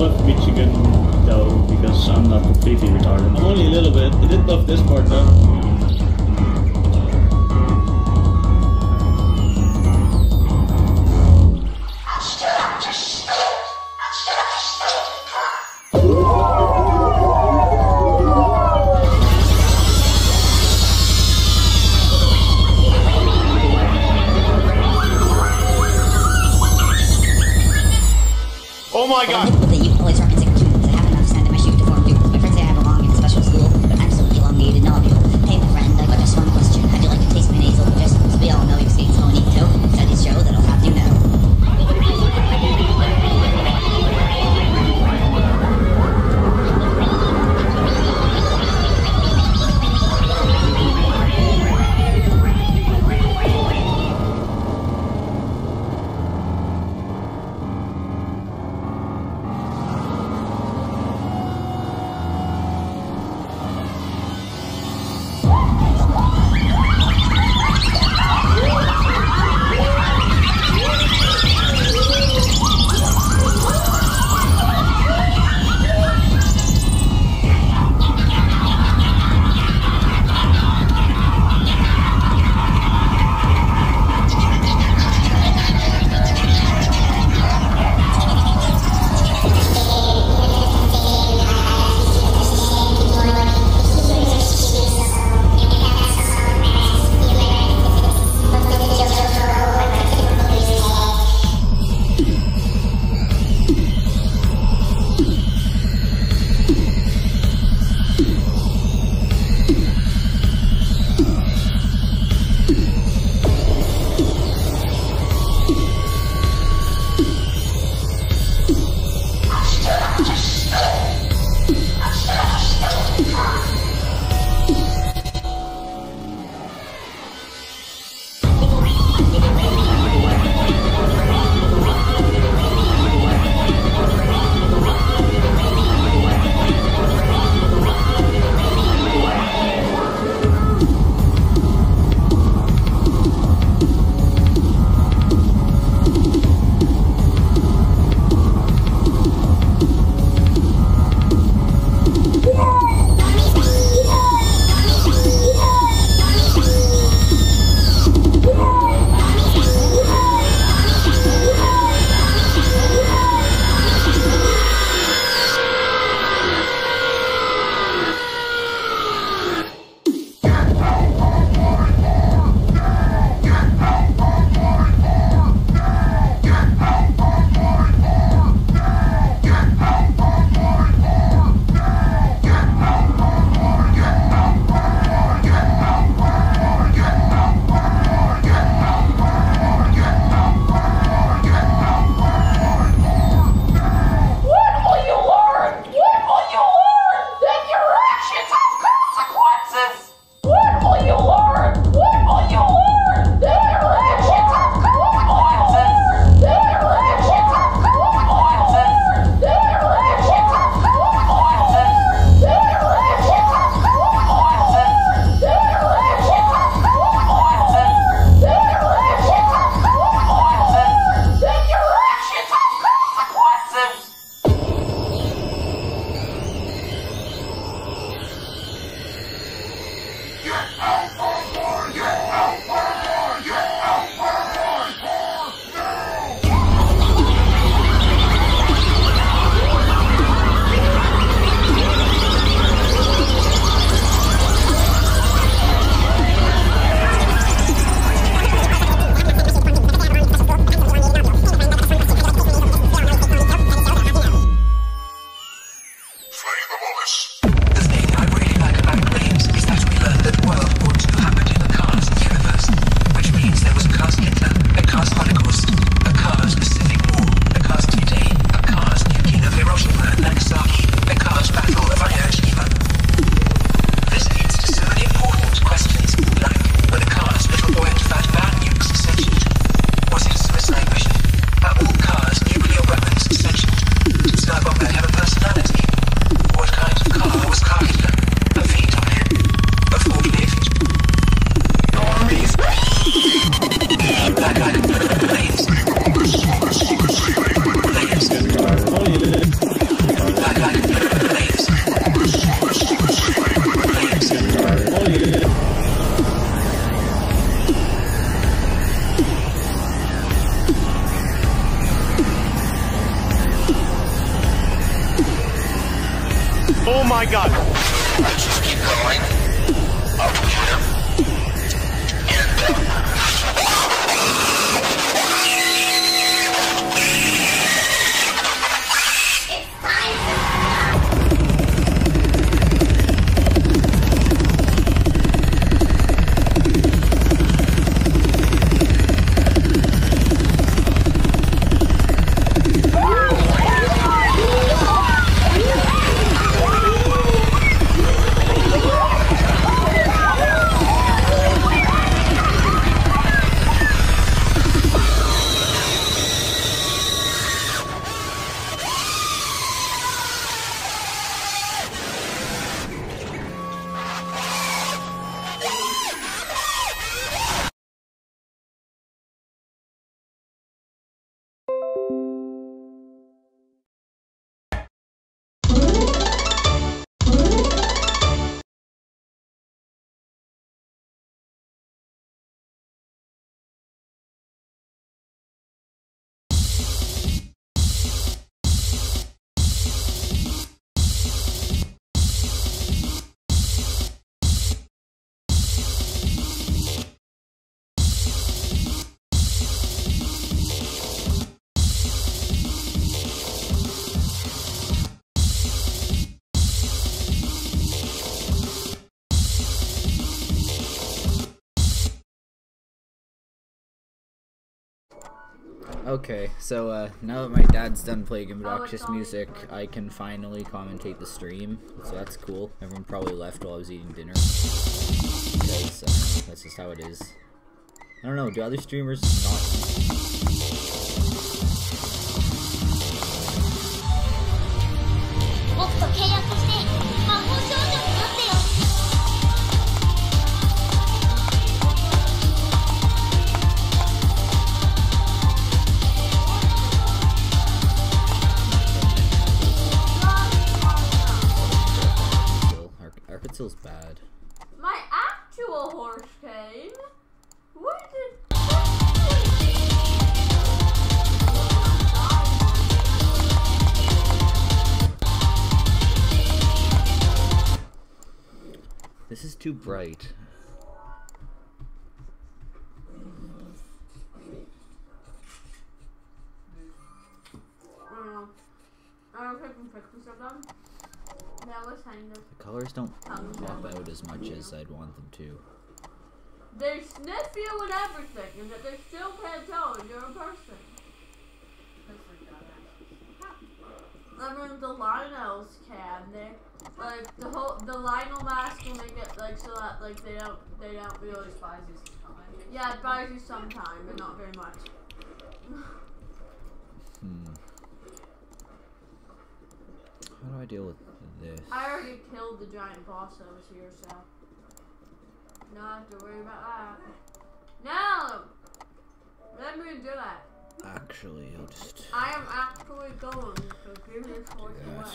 buff Michigan though, because I'm not completely retarded. I'm only a little bit. I did buff this part though. Oh my god! You always referencing tunes. I have enough sand in my shoe to form dudes. My friends say I belong in special school, but I'm so elongated. No appeal. Hey, my friend, I got just one question. How'd you like to taste my nasal? Just so we all know you speak bonito. Studies show that I'll have you know. The thing I really like about games is that we learn that the world wants to god! Let's just keep going. Up here. Okay, so now that my dad's done playing obnoxious music, I can finally commentate the stream, so that's cool. Everyone probably left while I was eating dinner, because that's just how it is. I don't know, do other streamers not eat? Arkansas's bad. My actual horse came. What did? This is too bright. I don't take some pictures of them. That was kind of. The colors don't pop out as much as I'd want them to. They sniff you and everything, and that they still can't tell that you're a person. I mean, the Lionels can. They like the Lionel mask will make it like so that like they don't really buys you sometimes. Yeah, it buys you some time, but not very much. How do I deal with this? I already killed the giant boss that was here, so not have to worry about that. No! Let me do that. Actually, I'll just... I am actually going to give this horse away.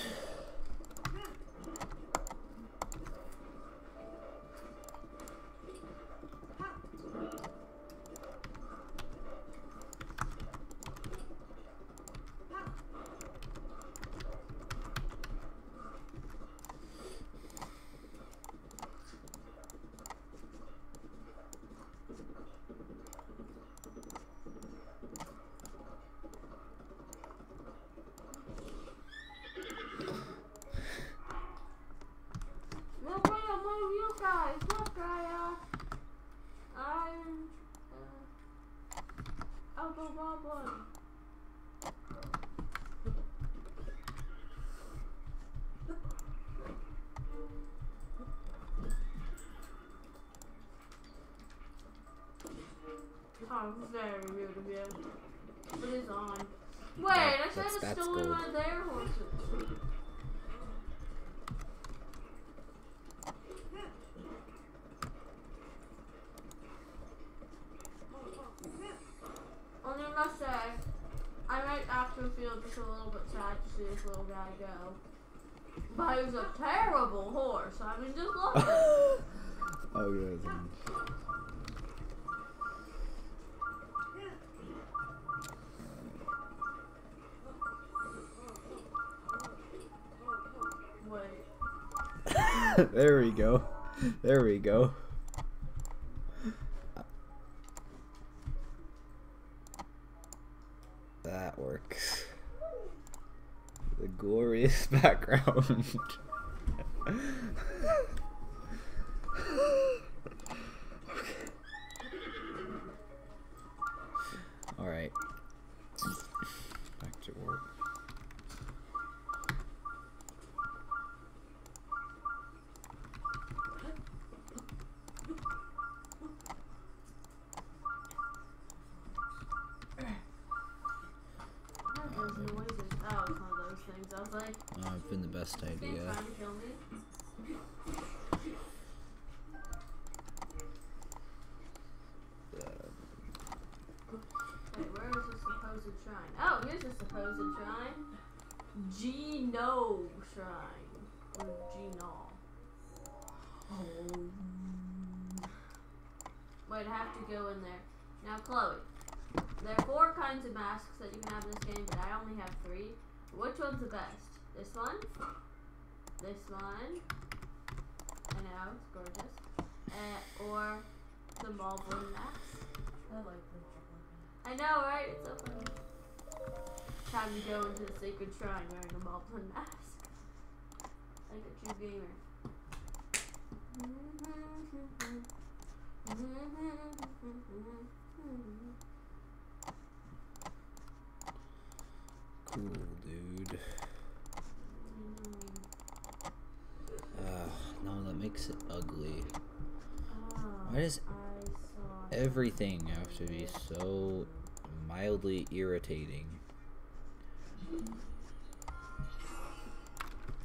Oh, very rude of you. It is on. Wait, I said it's stolen one of their horses. Only must say, I might actually feel just a little bit sad to see this little guy go. But he was a terrible horse. I mean, just look at it. Oh, good. Wait. There we go. There we go. That works. The glorious background. Alright. Back to work. It's been the best idea. Trying to kill me? Wait, where is the supposed shrine? Oh, here's the supposed shrine. Geno shrine. Or Geno. Oh. Wait, I have to go in there. Now, Chloe. There are 4 kinds of masks that you can have in this game, but I only have 3. Which one's the best? This one? This one? I know, it's gorgeous. Or the Moblin mask? I like the I know, right? It's so funny. Time to go into the sacred shrine wearing a Moblin mask. Like a true gamer. Cool, dude. No, that makes it ugly. Why does everything have to be so mildly irritating?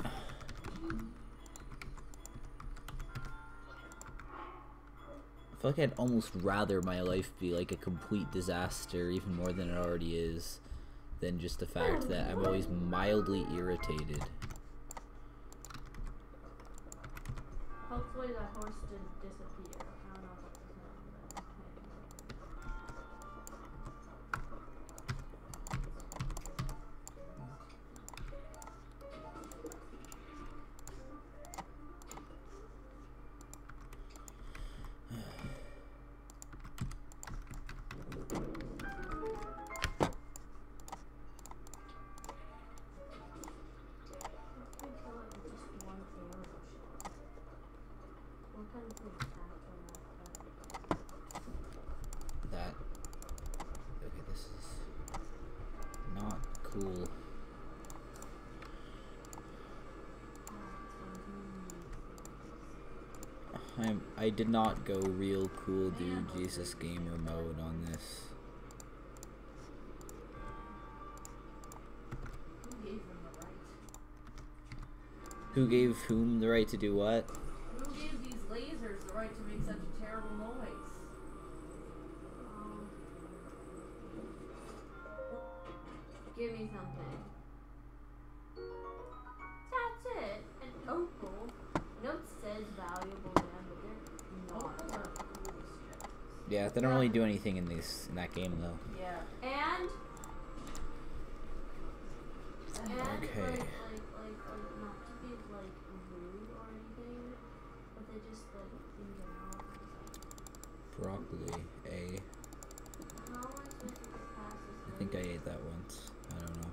I feel like I'd almost rather my life be like a complete disaster, even more than it already is, than just the fact that I'm always mildly irritated. Hopefully that horse didn't disappear. I don't know if it's him, That. Okay, this is not cool. I did not go real cool dude Jesus gamer mode on this. Who gave whom the right to do what? Who gave these lasers the right to make such a terrible noise? Give me something. That's it. An opal. Note says valuable gem, but they're not. Yeah, they don't really do anything in that game though. Yeah. And Okay. like not to be like rude or anything, but they just like in general. Broccoli, A. How am I supposed to get past this? I think I ate that once. I don't know.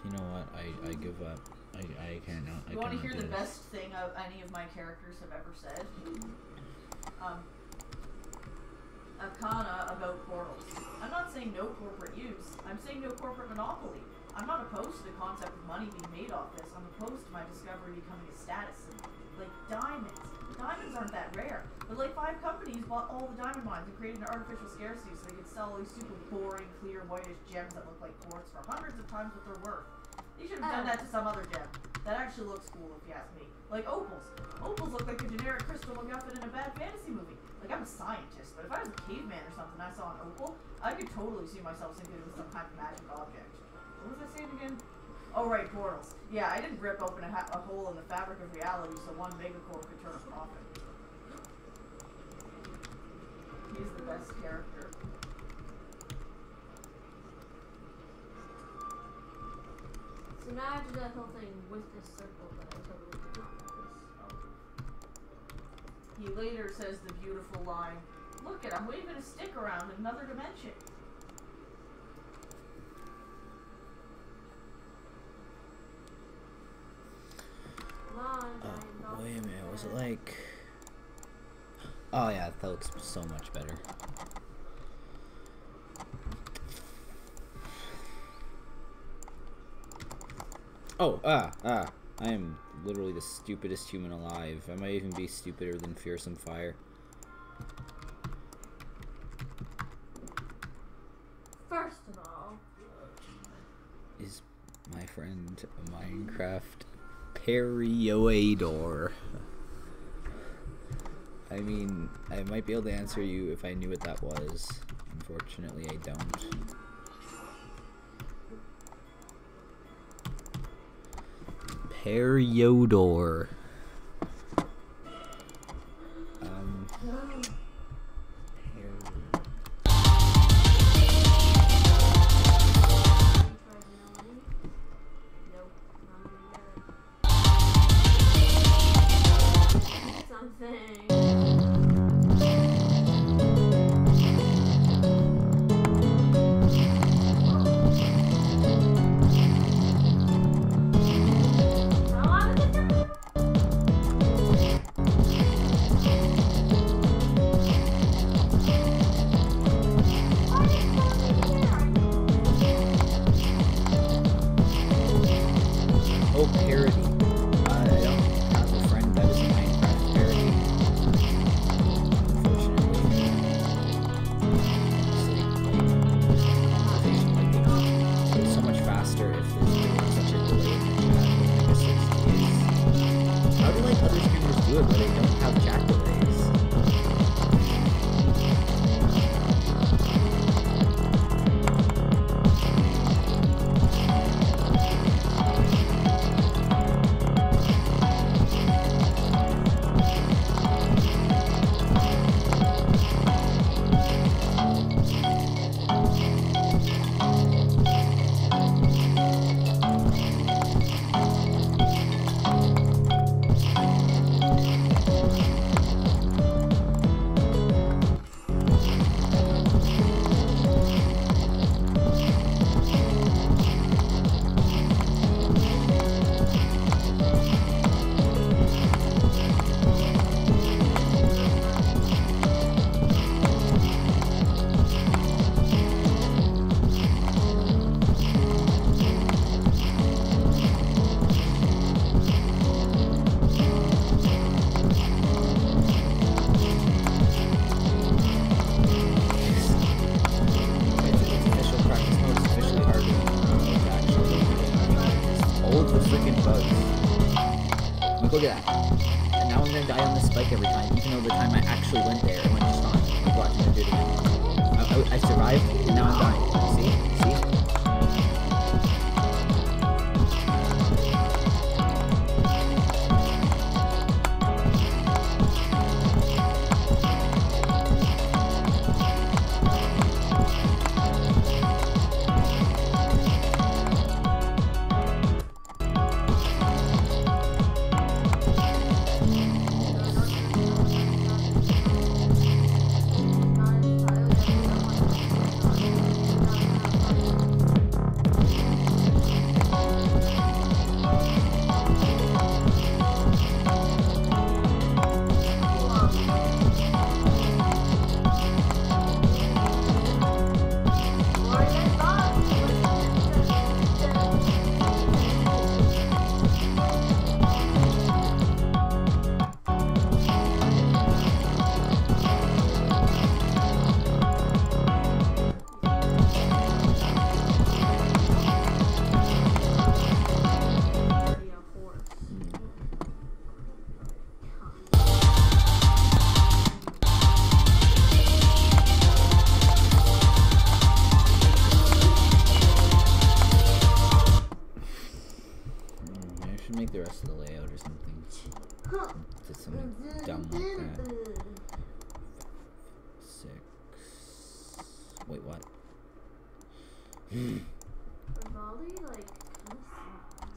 You know what? I give up. I can't know. You want to hear the best thing of any of my characters have ever said? Akana about portals. I'm not saying no corporate use. I'm saying no corporate monopoly. I'm not opposed to the concept of money being made off this. I'm opposed to my discovery becoming a status symbol. Like diamonds. Diamonds aren't that rare. But like 5 companies bought all the diamond mines and created an artificial scarcity so they could sell these super boring, clear, whitish gems that look like quartz for hundreds of times what they're worth. They should have done that to some other gem. That actually looks cool if you ask me. Like opals. Opals look like a generic crystal MacGuffin in a bad fantasy movie. Like I'm a scientist, but if I was a caveman or something I saw an opal, I could totally see myself thinking it was some kind of magic object. What was I saying again? Oh right, portals. Yeah, I didn't rip open a hole in the fabric of reality so one megacorp could turn a profit. He's the best character. So imagine that whole thing with this circle that I totally did not notice. He later says the beautiful line, "Look it, I'm waving a stick around in another dimension." Wait a minute, was it like... Oh yeah, that looks so much better. Oh, I am literally the stupidest human alive. I might even be stupider than Fearsome Fire. First of all, Is my friend Minecraft Perioador? I mean, I might be able to answer you if I knew what that was. Unfortunately, I don't. Periodor. Look at that. And now I'm gonna die on this spike every time, even though the time I actually went there, I went just fine. Like, watching it do it again. I survived, and now I'm dying. See? See? Make the rest of the layout or something. Did something dumb like that. 6. Wait, what? Vivaldi, like, kind of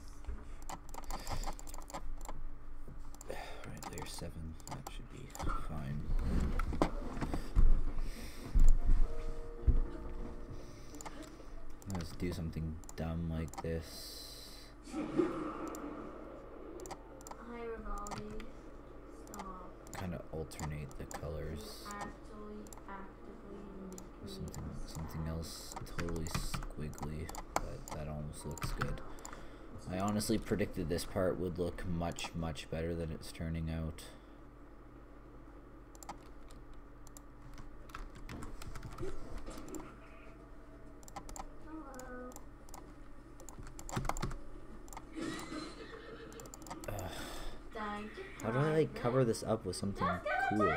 do something dumb like this. Hi, Rivaldi. Stop. Kind of alternate the colors. Actually, actively Something else totally squiggly, but that almost looks good. I honestly predicted this part would look much better than it's turning out. How do I like cover this up with something cool?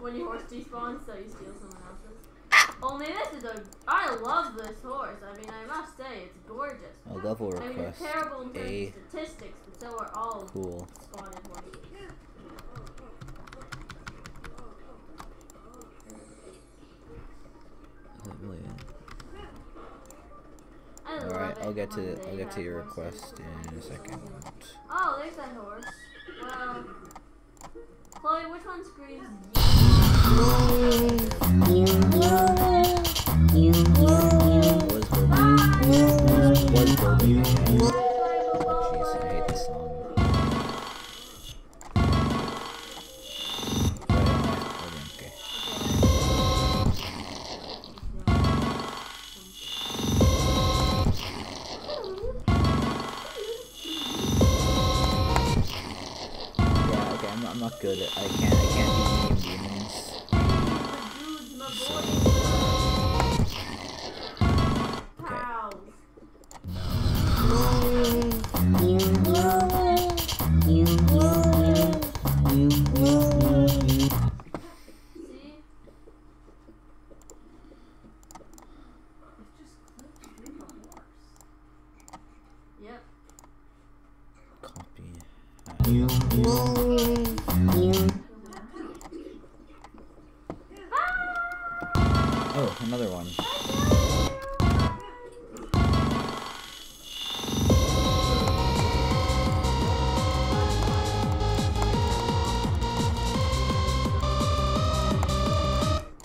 When your horse despawns, so you steal someone else's. Only this is I love this horse. I mean, I must say, it's gorgeous. A level I mean, request. it's terrible in terms of statistics, but so are all Cool. spotted horses. Is that really it? Alright, I'll get to your request in a second. Oh, there's that horse. Well, Chloe, which one screams? Jeez, I hate this song. Okay. Yeah, okay, I'm not good at, I can't do medium demons. So, Cows. See? It's just click through the horse. Yep. copy. Oh, another one.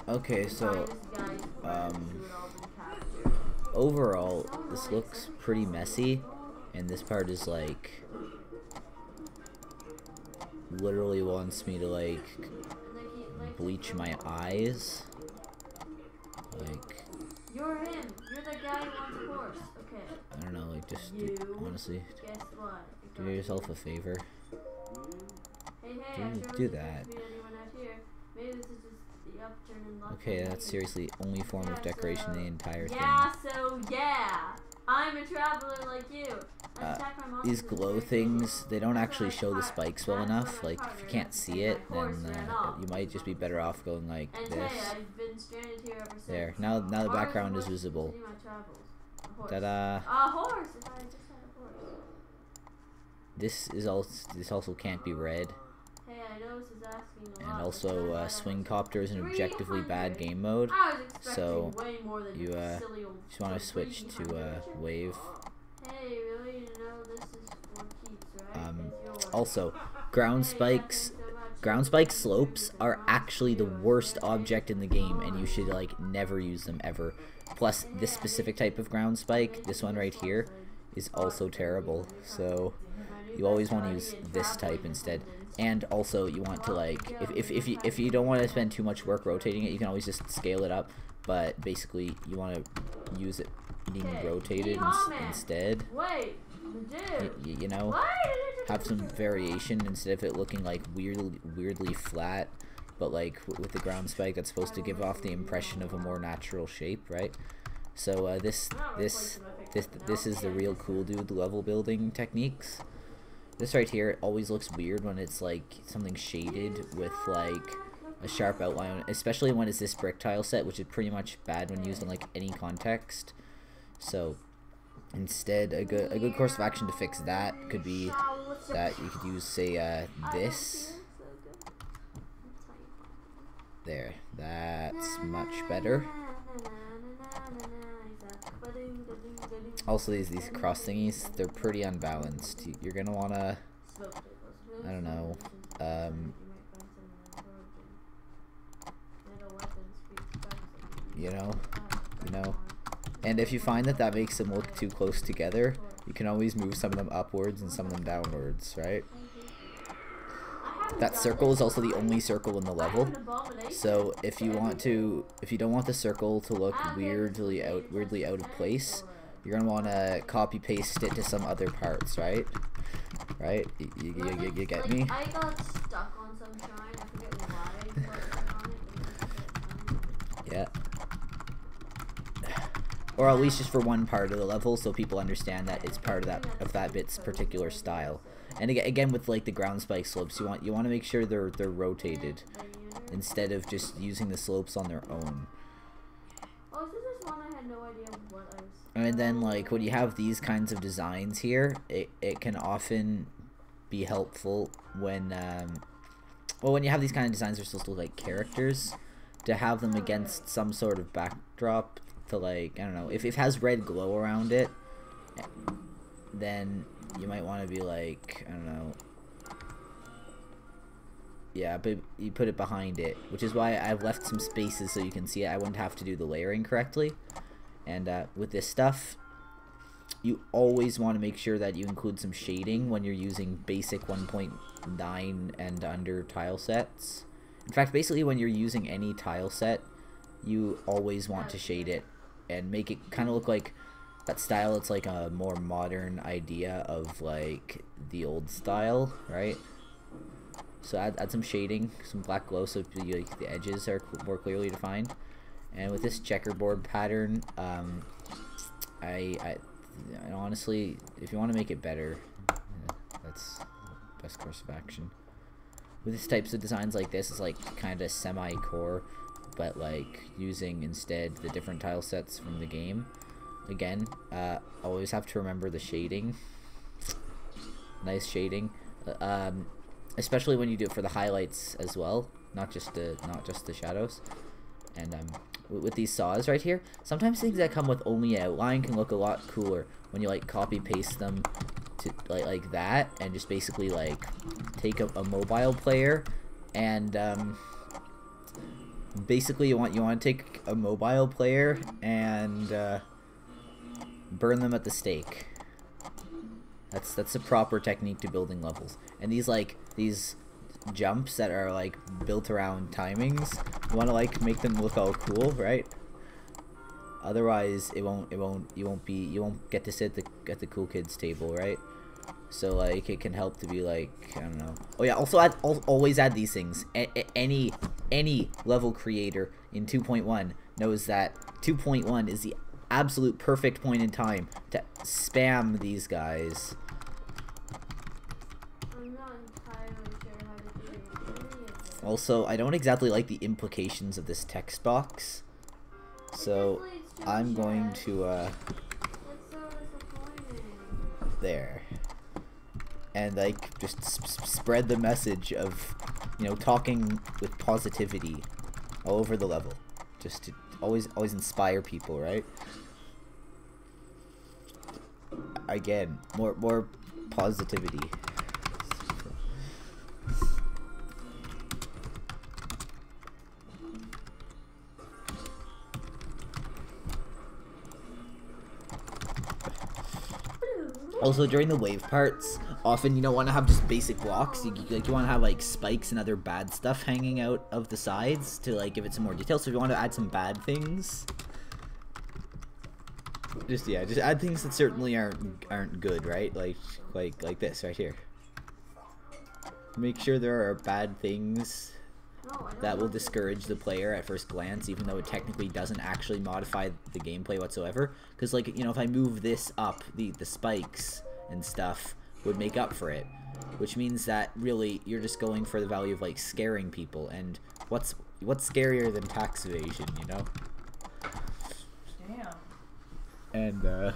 Okay, so overall, this looks pretty messy, and this part is like literally wants me to like bleach my eyes. Like, You're him. You're the guy who wants a horse. Okay. I don't know, like just honestly, Guess what? do yourself a favor. Hey, Do- I'm sure do this that. could be anyone out here. Maybe this is just the upturn in luck. Okay, that's seriously the only form of decoration in the entire Yeah, so yeah. I'm a traveler like you. Let's attack my monsters These glow very things, quickly. they don't That's actually my show the part. spikes well That's enough. my Like, part, if you right? can't see it, My horse then ran off. you might just be better off going like And this. hey, I've been stranded here ever since. There, now the Mars background is was visible. continue my travels. A horse. Ta-da! A horse! If I just had a horse. This also can't be read. Hey, I know this is asking a lot. And but also, then swing copter is an objectively bad 300. game mode. I was expecting So, way more than you silly old just want to switch to 300. wave. Hey, really? You know this is for keeps, right? It's yours. Also, ground spikes. Ground spike slopes are actually the worst object in the game, and you should like never use them ever. Plus, this specific type of ground spike, this one right here, is also terrible. So you always want to use this type instead. And also, you want to like, if you don't want to spend too much work rotating it, you can always just scale it up. But basically, you want to use it being rotated instead. Wait, dude. You know, have some variation instead of it looking like weirdly flat. But like with the ground spike, that's supposed to give off the impression of a more natural shape, right? So this is the real cool dude level building techniques. This right here, it always looks weird when it's like something shaded with like a sharp outline, especially when it's this brick tile set, which is pretty much bad when used in like any context. So instead, a good course of action to fix that could be that you could use, say, this. There, that's much better. Also, these cross thingies, they're pretty unbalanced. You're gonna wanna, I don't know, you know. And if you find that makes them look too close together, you can always move some of them upwards and some of them downwards, right? That circle is also the only circle in the level. So if you don't want the circle to look weirdly out of place, you're gonna want to copy paste it to some other parts, right? Right? You get me? I got stuck on some shrine. I forget why I got stuck on it. Yeah. Or at least just for one part of the level, so people understand that it's part of that bit's particular style. And again, with like the ground spike slopes, you want to make sure they're rotated instead of just using the slopes on their own. Oh, so this one I had no idea what I was. And then like when you have these kinds of designs here, it can often be helpful when well, when you have these kind of designs, they're supposed to look like characters, to have them against some sort of backdrop. To like, I don't know, if it has red glow around it, then you might want to be like, I don't know, yeah, but you put it behind it, which is why I've left some spaces so you can see it. I wouldn't have to do the layering correctly. And with this stuff, you always want to make sure that you include some shading when you're using basic 1.9 and under tile sets. In fact, basically when you're using any tile set, you always want to shade it and make it kind of look like that style. It's like a more modern idea of like the old style, right? So add some shading, some black glow, so like the edges are more clearly defined. And with this checkerboard pattern, I honestly, if you want to make it better, that's the best course of action. With these types of designs like this, it's like kind of semi-core, but like using instead the different tile sets from the game. Again, always have to remember the shading. Nice shading, especially when you do it for the highlights as well, not just the shadows. And with these saws right here, sometimes things that come with only outline can look a lot cooler when you like copy paste them to like that, and just basically like take a mobile player and basically you want to take a mobile player and burn them at the stake. That's a proper technique to building levels. And these jumps that are like built around timings, you want to like make them look all cool, right? Otherwise you won't get to sit at the cool kids table, right? So like it can help to be like, I don't know. Oh yeah, also always add these things. Any level creator in 2.1 knows that 2.1 is the absolute perfect point in time to spam these guys. I'm not entirely sure how to do any of this. Also, I don't exactly like the implications of this text box, so I'm going to It's so disappointing. there, and like just spread the message of, you know, talking with positivity all over the level, just to always inspire people, right? Again, more positivity. Also, during the wave parts, often you don't want to have just basic blocks. You want to have like spikes and other bad stuff hanging out of the sides to like give it some more detail. So if you want to add some bad things, just add things that certainly aren't good, right? Like this right here. Make sure there are bad things that will discourage the player at first glance, even though it technically doesn't actually modify the gameplay whatsoever. Because, like, you know, if I move this up, the spikes and stuff would make up for it. Which means that, really, you're just going for the value of, like, scaring people. And what's scarier than tax evasion, you know? Damn. And,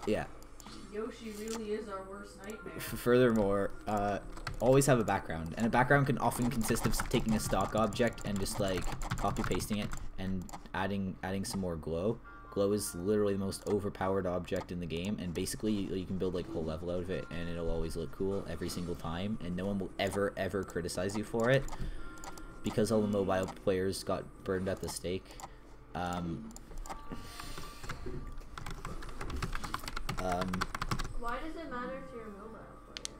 yeah. Yoshi really is our worst nightmare. Furthermore, always have a background, and a background can often consist of taking a stock object and just like copy pasting it and adding some more glow. Glow is literally the most overpowered object in the game, and basically you can build like a whole level out of it, and it'll always look cool every single time, and no one will ever criticize you for it. because all the mobile players got burned at the stake. Why does it matter if you're a mobile player?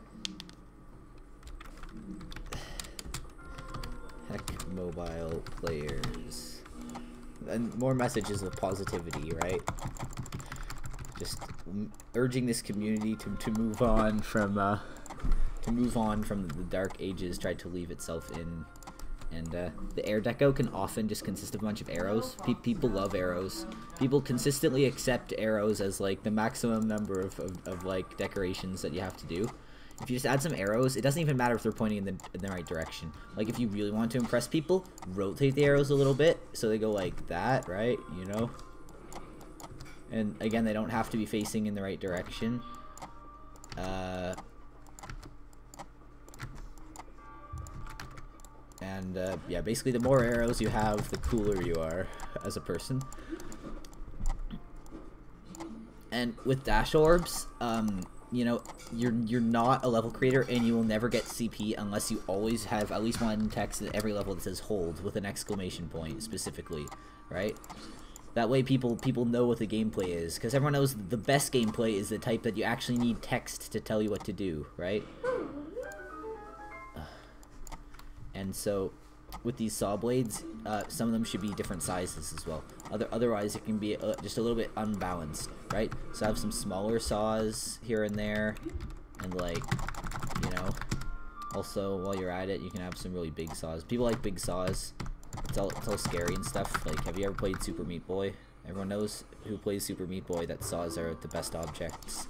Heck, mobile players. And more messages of positivity, right? Just urging this community to move on from the dark ages tried to leave itself in. And the air deco can often just consist of a bunch of arrows. People love arrows. People consistently accept arrows as like the maximum number of like decorations that you have to do. If you just add some arrows, it doesn't even matter if they're pointing in the right direction. Like if you really want to impress people, rotate the arrows a little bit so they go like that, right? You know? And again, they don't have to be facing in the right direction. Yeah, basically the more arrows you have, the cooler you are as a person. And with dash orbs, you know, you're not a level creator and you will never get CP unless you always have at least one text at every level that says hold with an exclamation point specifically, right? That way people know what the gameplay is, because everyone knows the best gameplay is the type that you actually need text to tell you what to do, right? And so with these saw blades, some of them should be different sizes as well. Otherwise, it can be just a little bit unbalanced, right? So I have some smaller saws here and there, and like, you know, also while you're at it, you can have some really big saws. People like big saws. It's all scary and stuff. Like, have you ever played Super Meat Boy? Everyone knows who plays Super Meat Boy that saws are the best objects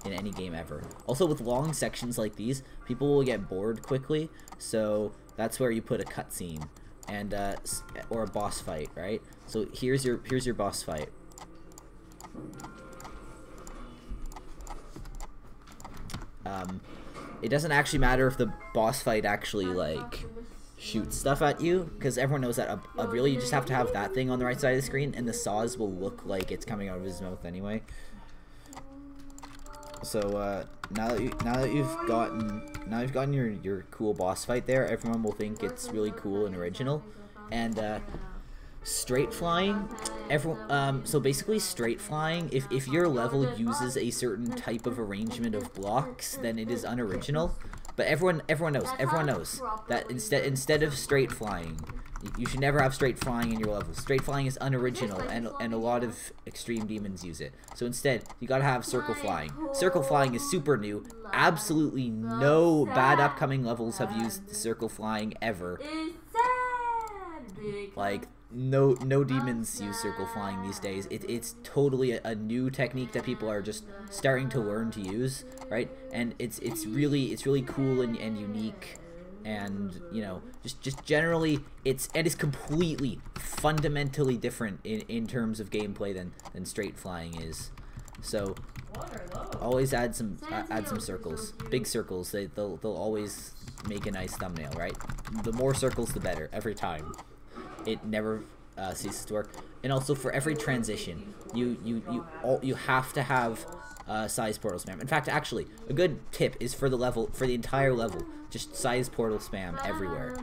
in any game ever. Also, with long sections like these, people will get bored quickly, so that's where you put a cutscene and or a boss fight, right? So here's your boss fight. It doesn't actually matter if the boss fight actually like shoots stuff at you, because everyone knows that really you just have to have that thing on the right side of the screen, and the saws will look like it's coming out of his mouth anyway. So now that you've gotten your cool boss fight there, everyone will think it's really cool and original. And straight flying, so basically straight flying, if your level uses a certain type of arrangement of blocks, then it is unoriginal. But everyone knows that instead of straight flying, you should never have straight flying in your levels. Straight flying is unoriginal, and a lot of extreme demons use it. So instead, you gotta have circle flying. Circle flying is super new. Absolutely no bad upcoming levels have used circle flying ever. Like, no demons use circle flying these days. It's totally a new technique that people are just starting to learn to use, right? And it's really cool and unique. And you know, just generally, it's completely fundamentally different in terms of gameplay than straight flying is. So always add some circles, big circles. They'll always make a nice thumbnail, right? The more circles, the better every time. It never ceases to work. And also for every transition, you have to have size portal spam. In fact, actually, a good tip is for the entire level, just size portal spam everywhere.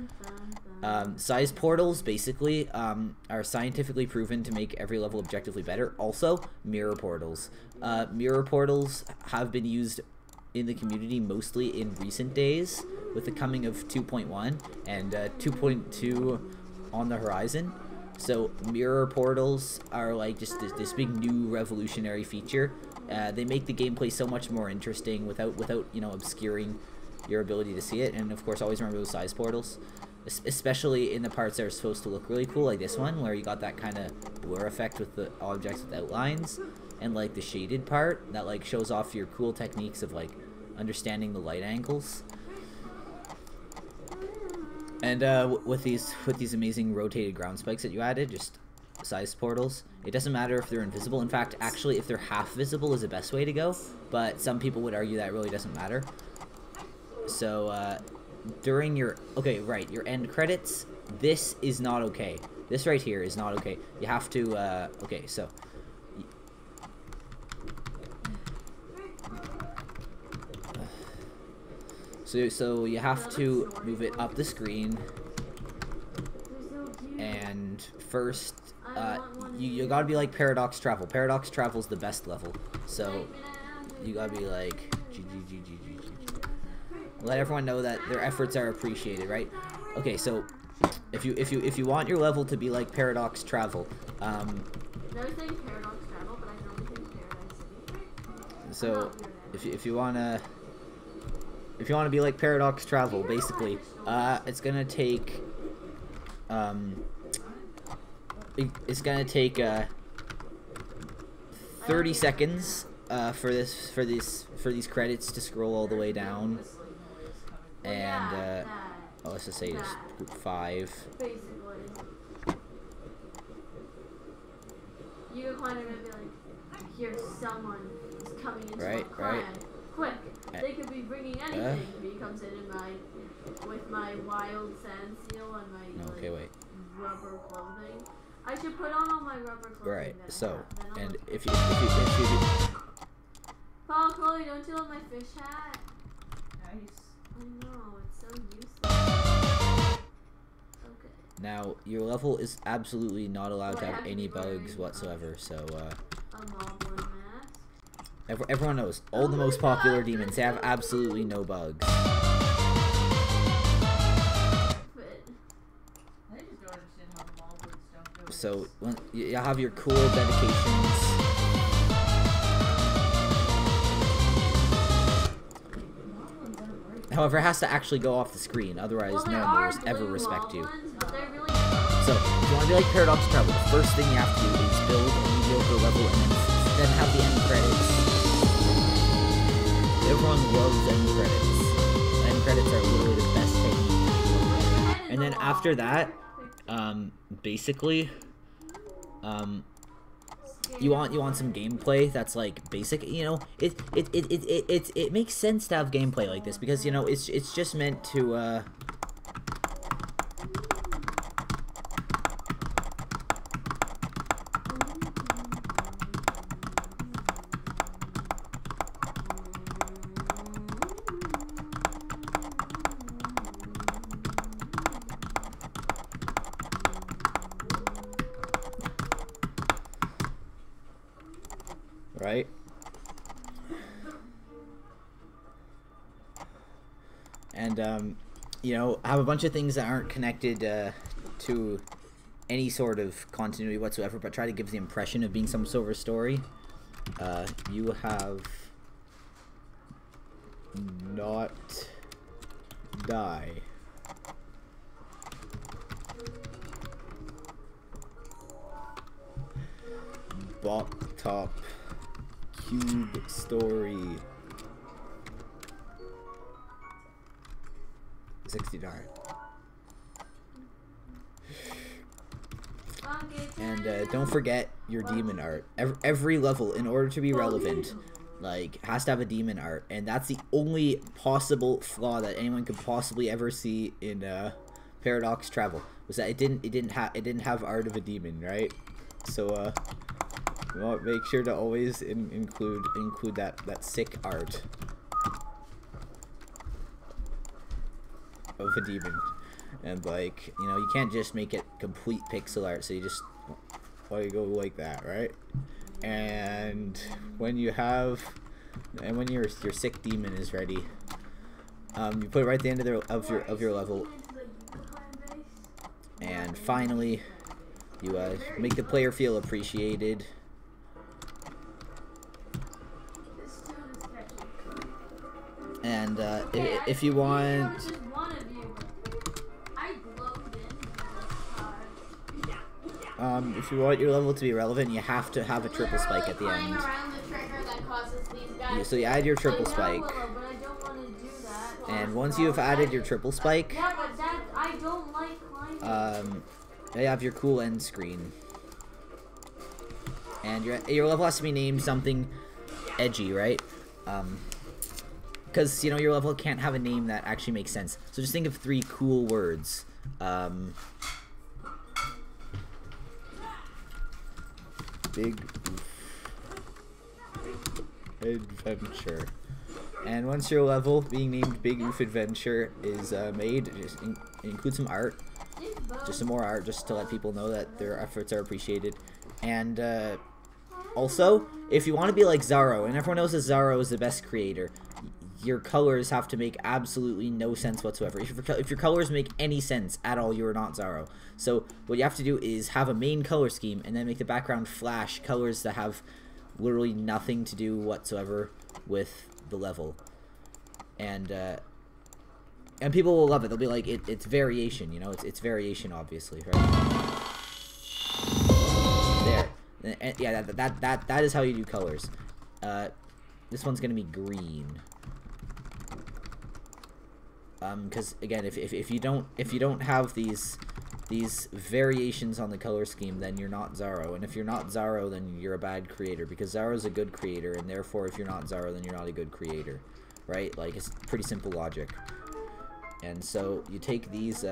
Size portals basically are scientifically proven to make every level objectively better. Also, mirror portals. Mirror portals have been used in the community mostly in recent days, with the coming of 2.1 and 2.2 on the horizon. So mirror portals are like just this big new revolutionary feature. They make the gameplay so much more interesting without you know, obscuring your ability to see it. And of course, always remember those size portals, especially in the parts that are supposed to look really cool, like this one where you got that kind of blur effect with the objects with outlines, and like the shaded part that like shows off your cool techniques of like understanding the light angles. And with these amazing rotated ground spikes that you added, just size portals, it doesn't matter if they're invisible. In fact, actually, if they're half visible is the best way to go, but some people would argue that really doesn't matter. So during your your end credits, this is not okay. This right here is not okay. You have to okay, so so you have to move it up the screen first, you gotta be like Paradox Travel. Paradox Travel's the best level, so you gotta be like let everyone know that their efforts are appreciated, right? Okay, so if you want your level to be like Paradox Travel, They're saying Paradox Travel, but I can only think Paradise City. so if you wanna be like Paradox Travel, basically, it's gonna take 30 seconds for these credits to scroll all the way down, and let's just say it's group 5. Basically. You kind of gonna be like, here's someone is coming into a clan. Quick, they could be bringing anything. He comes in with my wild sand seal and my rubber clothing. I should put on all my rubber clothing. Right. Then. So, Then and look. if you Paul, Chloe, don't you love my fish hat? Nice. I know, it's so useless. Okay. now your level is absolutely not allowed to have any bugs whatsoever. So, A moblin mask. everyone knows all the most popular demons, they have absolutely no bugs. Fit. I just don't understand how moblins don't do it. So you have your cool dedications. However, it has to actually go off the screen, otherwise Well, no there one will are ever blue respect you. moblins, but they're really So, if you want to be like Paradox Travel, the first thing you have to do is build a mediocre level and then have the end credits. Everyone loves end credits. End credits are literally the best technique. And then after that, basically, you want some gameplay that's like basic. You know, it makes sense to have gameplay like this because, you know, it's just meant to right? And you know, have a bunch of things that aren't connected to any sort of continuity whatsoever, but try to give the impression of being some sort of story. You have not die. Bop top cube story. $60. And don't forget your demon art. Every level, in order to be relevant, like, has to have a demon art, and that's the only possible flaw that anyone could possibly ever see in Paradox Travel, was that it didn't have art of a demon, right? So you want to make sure to always include that sick art of a demon. And, like, you know, you can't just make it complete pixel art, so you just want to go like that, right? And when your sick demon is ready, you put it right at the end of your level, and finally you make the player feel appreciated. And if you want, if you want your level to be relevant, you have to have a triple spike at the end. So you add your triple spike, and once you have added your triple spike, you have your cool end screen, and your level has to be named something edgy, right? Because, you know, your level can't have a name that actually makes sense. So just think of 3 cool words. Big Oof Adventure. And once your level being named Big Oof Adventure is made, just include some art. Just some more art, just to let people know that their efforts are appreciated. And also, if you want to be like Zaro, and everyone knows that Zaro is the best creator, your colors have to make absolutely no sense whatsoever. If your colors make any sense at all, you are not Zaro. So what you have to do is have a main color scheme, and then make the background flash colors that have literally nothing to do whatsoever with the level. And people will love it. They'll be like, it's variation, you know? It's variation, obviously, right? There. And yeah, that is how you do colors. This one's gonna be green. Because again, if you don't have these variations on the color scheme, then you're not Zaro. And if you're not Zaro, then you're a bad creator. Because Zaro's a good creator, and therefore, if you're not Zaro, then you're not a good creator, right? Like, it's pretty simple logic. And so you take these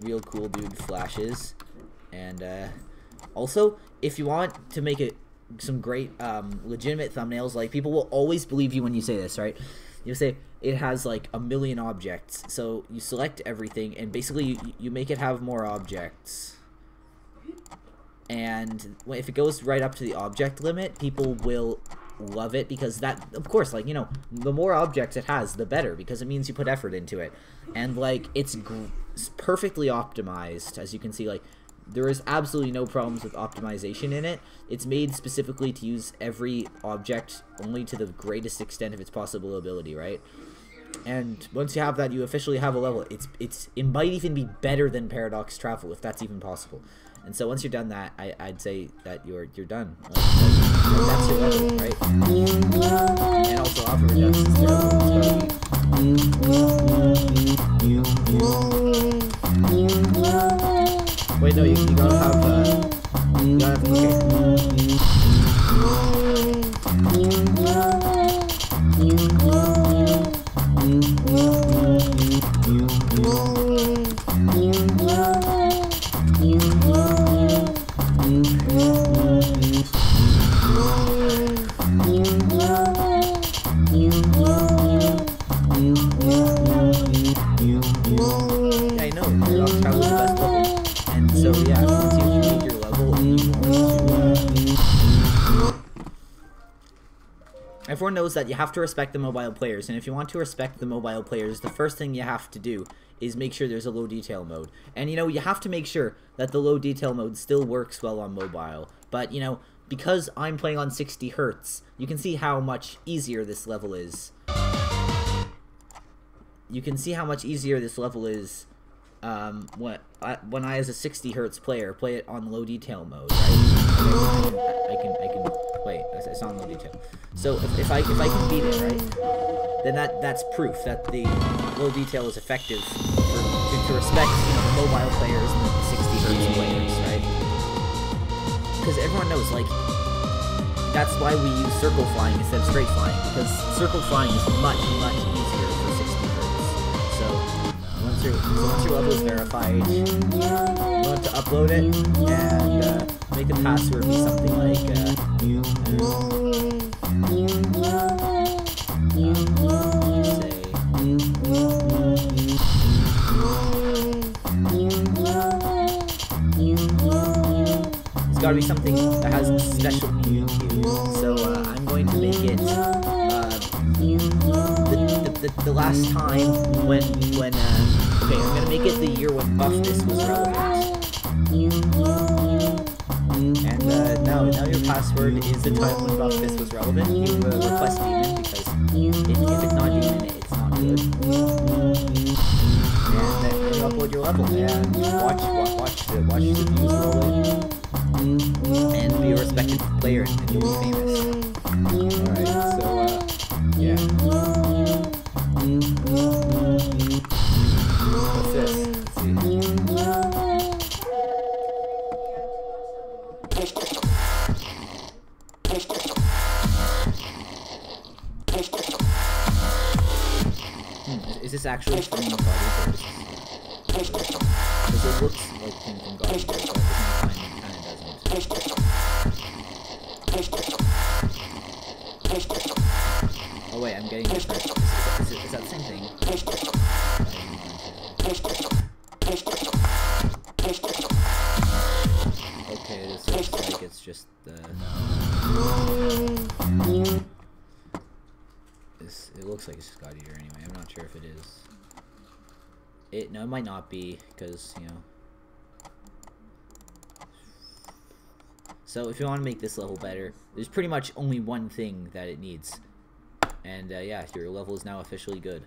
real cool dude flashes, and also, if you want to make some great legitimate thumbnails, like, people will always believe you when you say this, right? You say it has like a million objects, so you select everything, and basically you make it have more objects. And if it goes right up to the object limit, people will love it, because that, of course, like, you know, the more objects it has, the better, because it means you put effort into it. And like, it's perfectly optimized, as you can see. Like, there is absolutely no problems with optimization in it. It's made specifically to use every object only to the greatest extent of its possible ability, right? And once you have that, you officially have a level. It might even be better than Paradox Travel, if that's even possible. And so once you're done that, I'd say that you're done. That's your level, right? And also auto reduction is terrible. Wait, no, you gotta have I know, Paradox Travel is the best level. And so, yeah, once you've made your level, and you want to... Everyone knows that you have to respect the mobile players, and if you want to respect the mobile players, the first thing you have to do is make sure there's a low detail mode. And, you know, you have to make sure that the low detail mode still works well on mobile. But, you know, because I'm playing on 60 Hz, you can see how much easier this level is. You can see how much easier this level is when I, as a 60 Hz player, play it on low detail mode, right? I can wait, it's on low detail. So if I can beat it, right, then that's proof that the low detail is effective to respect, you know, the mobile players and the 60 Hz players, right? Because everyone knows, like, that's why we use circle flying instead of straight flying, because circle flying is much easier for 60 Hz. So once your level is verified, you want to upload it and make the password be something like it's got to be something that has a special meaning to you. So I'm going to make it the last time when okay, I'm gonna make it the year when buffness was relevant. And now your password is the time when buffness was relevant. You request demon, because if it's not demon, it's not good. And then you upload your level and watch the views roll in, and be a respected player, and you'll be famous. Alright, so yeah. What's this? Let's see. Is this actually from the body? Because it looks like thing from God, but at the same time it kind of doesn't. Oh wait, I'm getting different. Is that the same thing? No, it might not be, because, you know. So if you want to make this level better, there's pretty much only one thing that it needs. And yeah, your level is now officially good.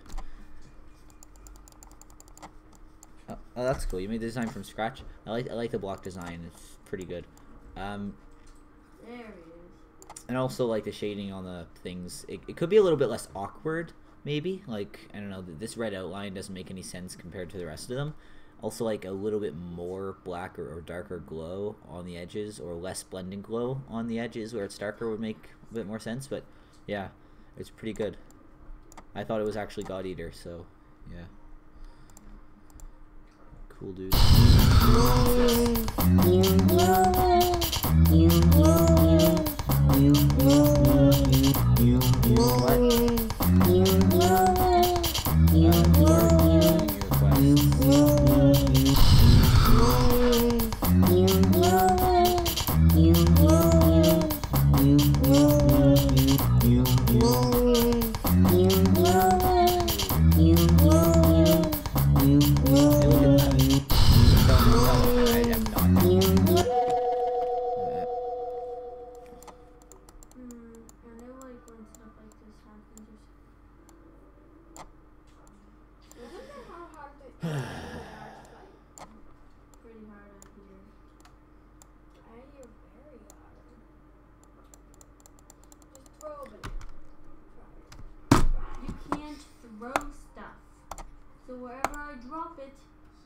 Oh, that's cool. You made the design from scratch. I like the block design. It's pretty good. There he is. And also like the shading on the things. It could be a little bit less awkward, maybe. Like, I don't know, this red outline doesn't make any sense compared to the rest of them. Also, like, a little bit more black or darker glow on the edges, or less blending glow on the edges where it's darker would make a bit more sense. But yeah, it's pretty good. I thought it was actually God Eater, so yeah. Cool, dude. Throw stuff. So wherever I drop it,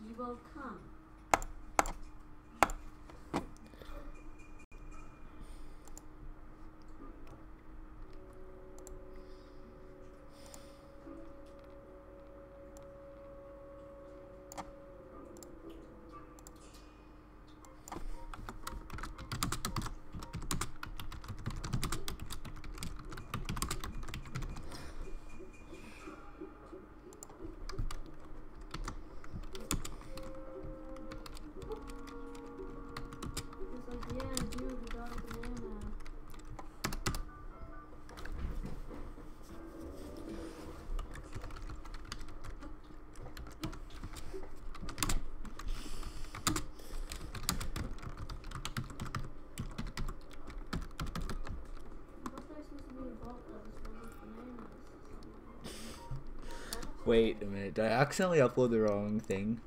he will come. Wait a minute, did I accidentally upload the wrong thing?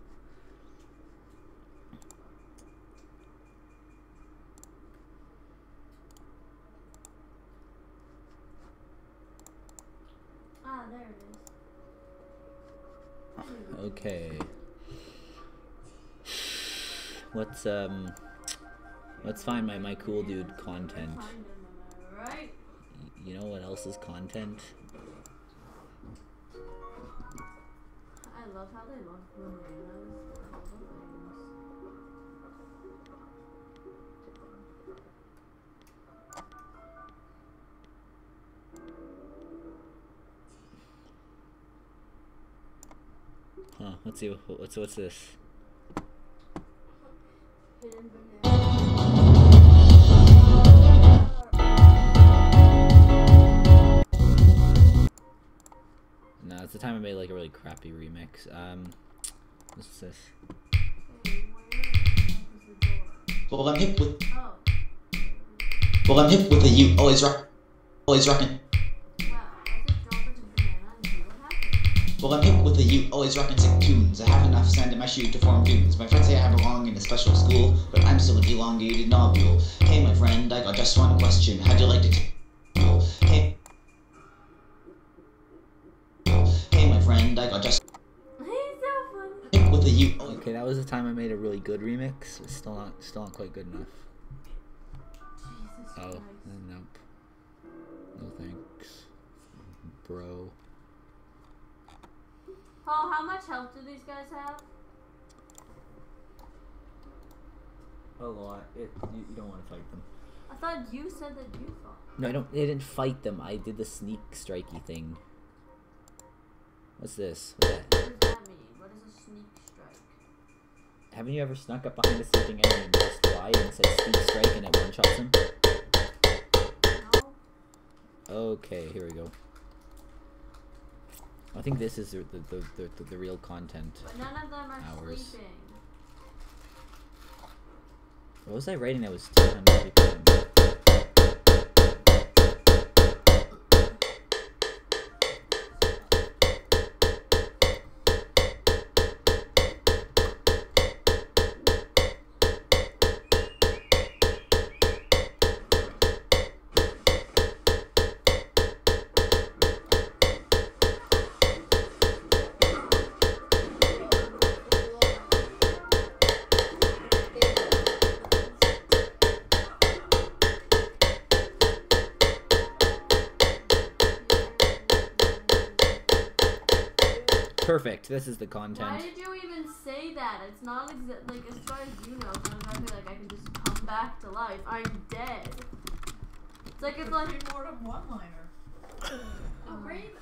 Ah, there it is. Okay. Let's find my cool dude content. Right? You know what else is content? I love how they look bananas. Huh, let's see, what's this? Hidden banana. No, it's the time I made like a really crappy remix. What's this? Well, I'm hip with. Oh. Well, I'm hip with the you. Always rocking. Wow, I just dropped a banana and see what happened. Well, I'm hip with the you. Always rocking sick tunes. I have enough sand in my shoe to form dunes. My friends say I belong in a special school, but I'm still an elongated nobule. Hey, my friend, I got just one question. How'd you like to take? Hey. Hey, my friend, I got just. He's so funny. Hip with the you. Okay, that was the time I made a really good remix. It's still not quite good enough. Jesus Oh, Christ. nope. No thanks, bro. Paul, how much health do these guys have? A lot. You don't want to fight them. I thought you said that you thought. No, I didn't fight them. I did the sneak strikey thing. What's this? What's that? What does that mean? What is a sneak strike? Haven't you ever snuck up behind a sleeping enemy and just fly and said sneak strike and it one-shots him? No? Okay, here we go. I think this is the real content. But none of them are hours. sleeping. What was I writing that was 200 BPM? Perfect. This is the content. Why did you even say that? It's not like as far as you know. It's not exactly like I can just come back to life. I'm dead. It's like it's like Pre-mortem one-liner. Oh, great.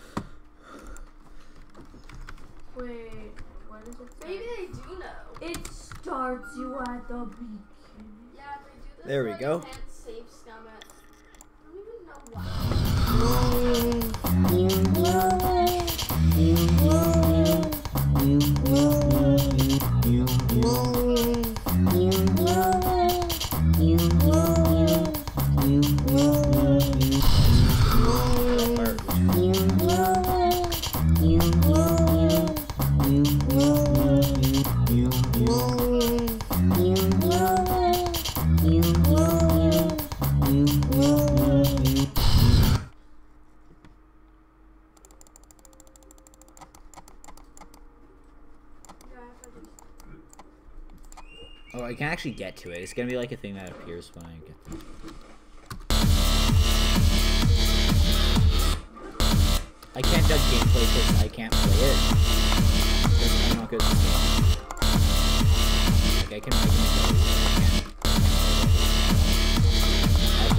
Wait, what is it? Maybe they do know. It starts you at the beginning. Yeah, they do this. There we so go. You can't save scum it. I don't even know why. Oh, I can actually get to it. It's gonna be like a thing that appears when I get there. I can't judge gameplay because I can't play it. Because I'm not good at this game. Like, I can make it.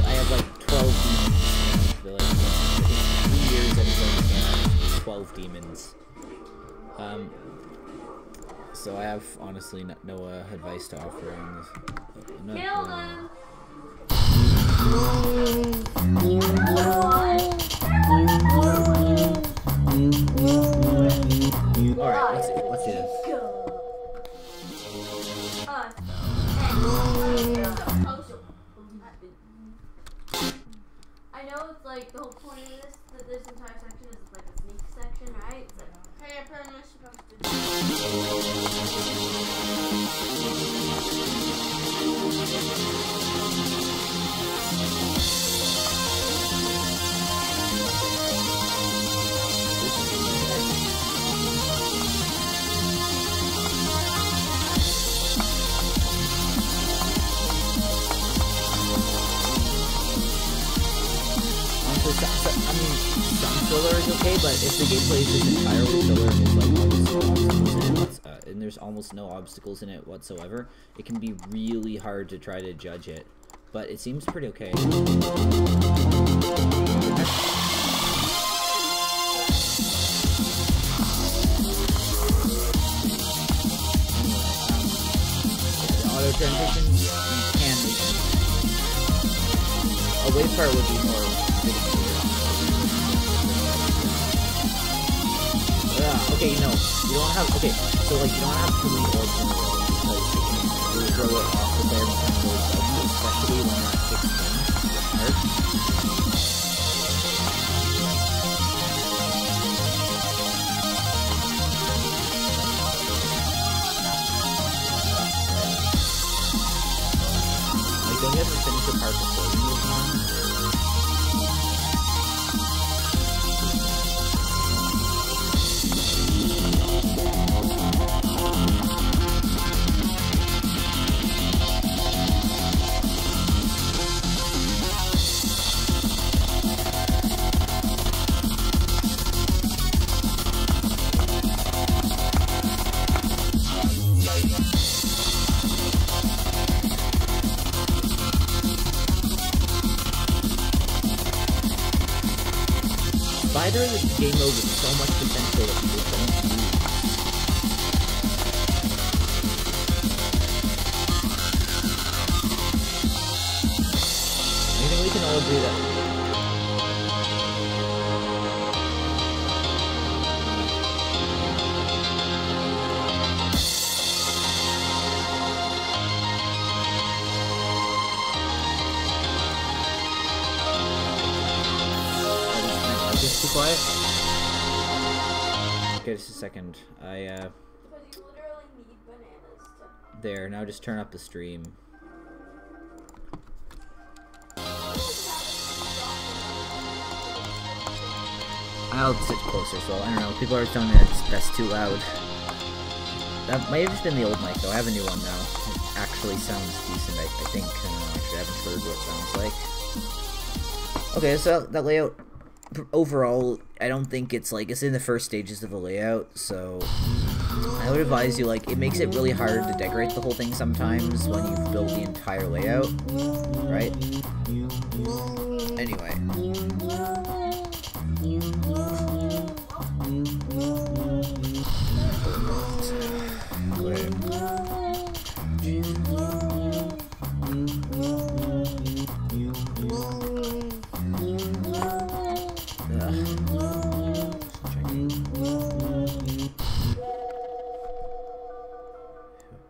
I have like 12 demons. Like, I think 3 years I've been playing this game. I have 12 demons. So I have honestly no advice to offer on this. Kill them. Alright, let's do this. I know it's like the whole point of this, that this entire section is like a sneak section, right? It's like, Hey, apparently you're supposed to do. I mean, some filler is okay, but if the gameplay is just entirely filler and there's like obstacles in it, and there's almost no obstacles in it whatsoever, it can be really hard to try to judge it. But it seems pretty okay. Auto transitions you can make. A wave part would be more. Okay, no, you don't have, okay, so like you don't have too many orbs in a row, because you can throw it off the there when it goes up, especially when you're at 16, like, don't you have to finish the part before you move on? Spider is a game mode with so much potential that people don't use. I think we can all agree that quiet? Okay, just a second. Because you literally need bananas to... There, now just turn up the stream. I'll sit closer, so I don't know. People are telling me that's too loud. That might have just been the old mic, though. I have a new one now. It actually sounds decent, I think. I don't know, actually, I haven't heard what it sounds like. Okay, so that layout, overall, I don't think it's like, it's in the first stages of the layout, so I would advise you, like, it makes it really hard to decorate the whole thing sometimes when you've built the entire layout, right? Anyway.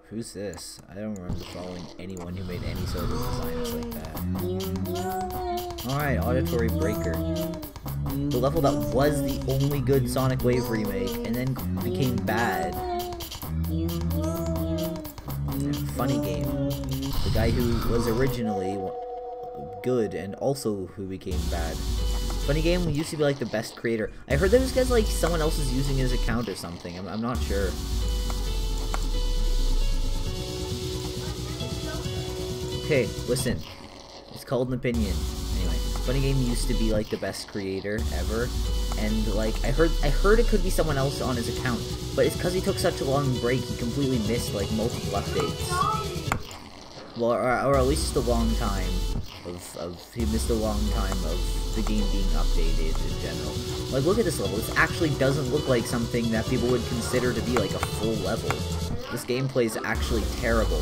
Who's this? I don't remember following anyone who made any sort of designs like that. Alright, Auditory Breaker. The level that was the only good Sonic Wave remake and then became bad. Funny Game. The guy who was originally good and also who became bad. Funny Game used to be like the best creator. I heard that this guy's like someone else is using his account or something. I'm not sure. Okay, listen. It's called an opinion. Anyway, Funny Game used to be like the best creator ever, and like I heard it could be someone else on his account, but it's because he took such a long break, he completely missed like multiple updates. Well, or at least just a long time he missed a long time of the game being updated in general. Like, look at this level. This actually doesn't look like something that people would consider to be like a full level. This gameplay is actually terrible.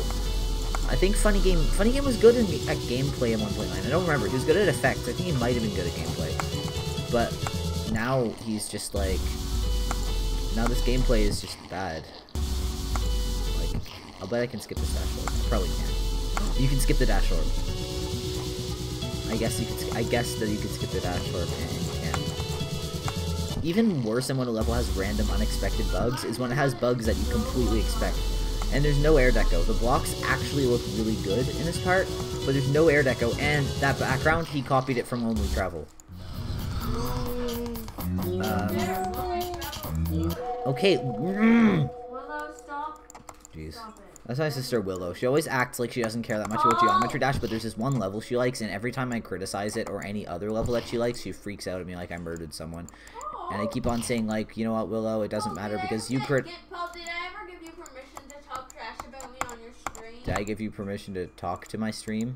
I think Funny Game was good at gameplay in 1.9. I don't remember. He was good at effects. I think he might have been good at gameplay. But now he's just like... Now this gameplay is just bad. Like, I'll bet I can skip this dash orb. I probably can. You can skip the dash orb. I guess that you could skip the dash orb and you can. Even worse than when a level has random unexpected bugs is when it has bugs that you completely expect. And there's no air deco. The blocks actually look really good in this part, but there's no air deco, and that background, he copied it from Lonely Travel. Okay. Willow, stop. Jeez. Stop it. That's my sister Willow. She always acts like she doesn't care that much about Geometry Dash, but there's this one level she likes, and every time I criticize it or any other level that she likes, she freaks out at me like I murdered someone. And I keep on saying, like, you know what, Willow, it doesn't matter because you Paul, did I ever give you permission to talk trash about me on your stream? Did I give you permission to talk to my stream?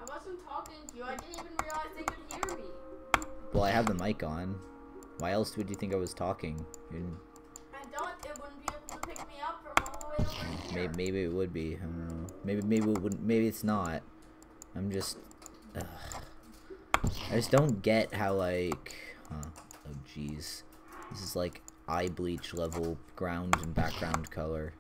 I wasn't talking to you. I didn't even realize they could hear me. Well, I have the mic on. Why else would you think I was talking? I thought it wouldn't be able to pick me up from all the way over here. Maybe it would be. I don't know. Maybe it wouldn't. Maybe it's not. I'm just... I just don't get how, like... Huh. Oh, jeez. This is like eye bleach level ground and background color.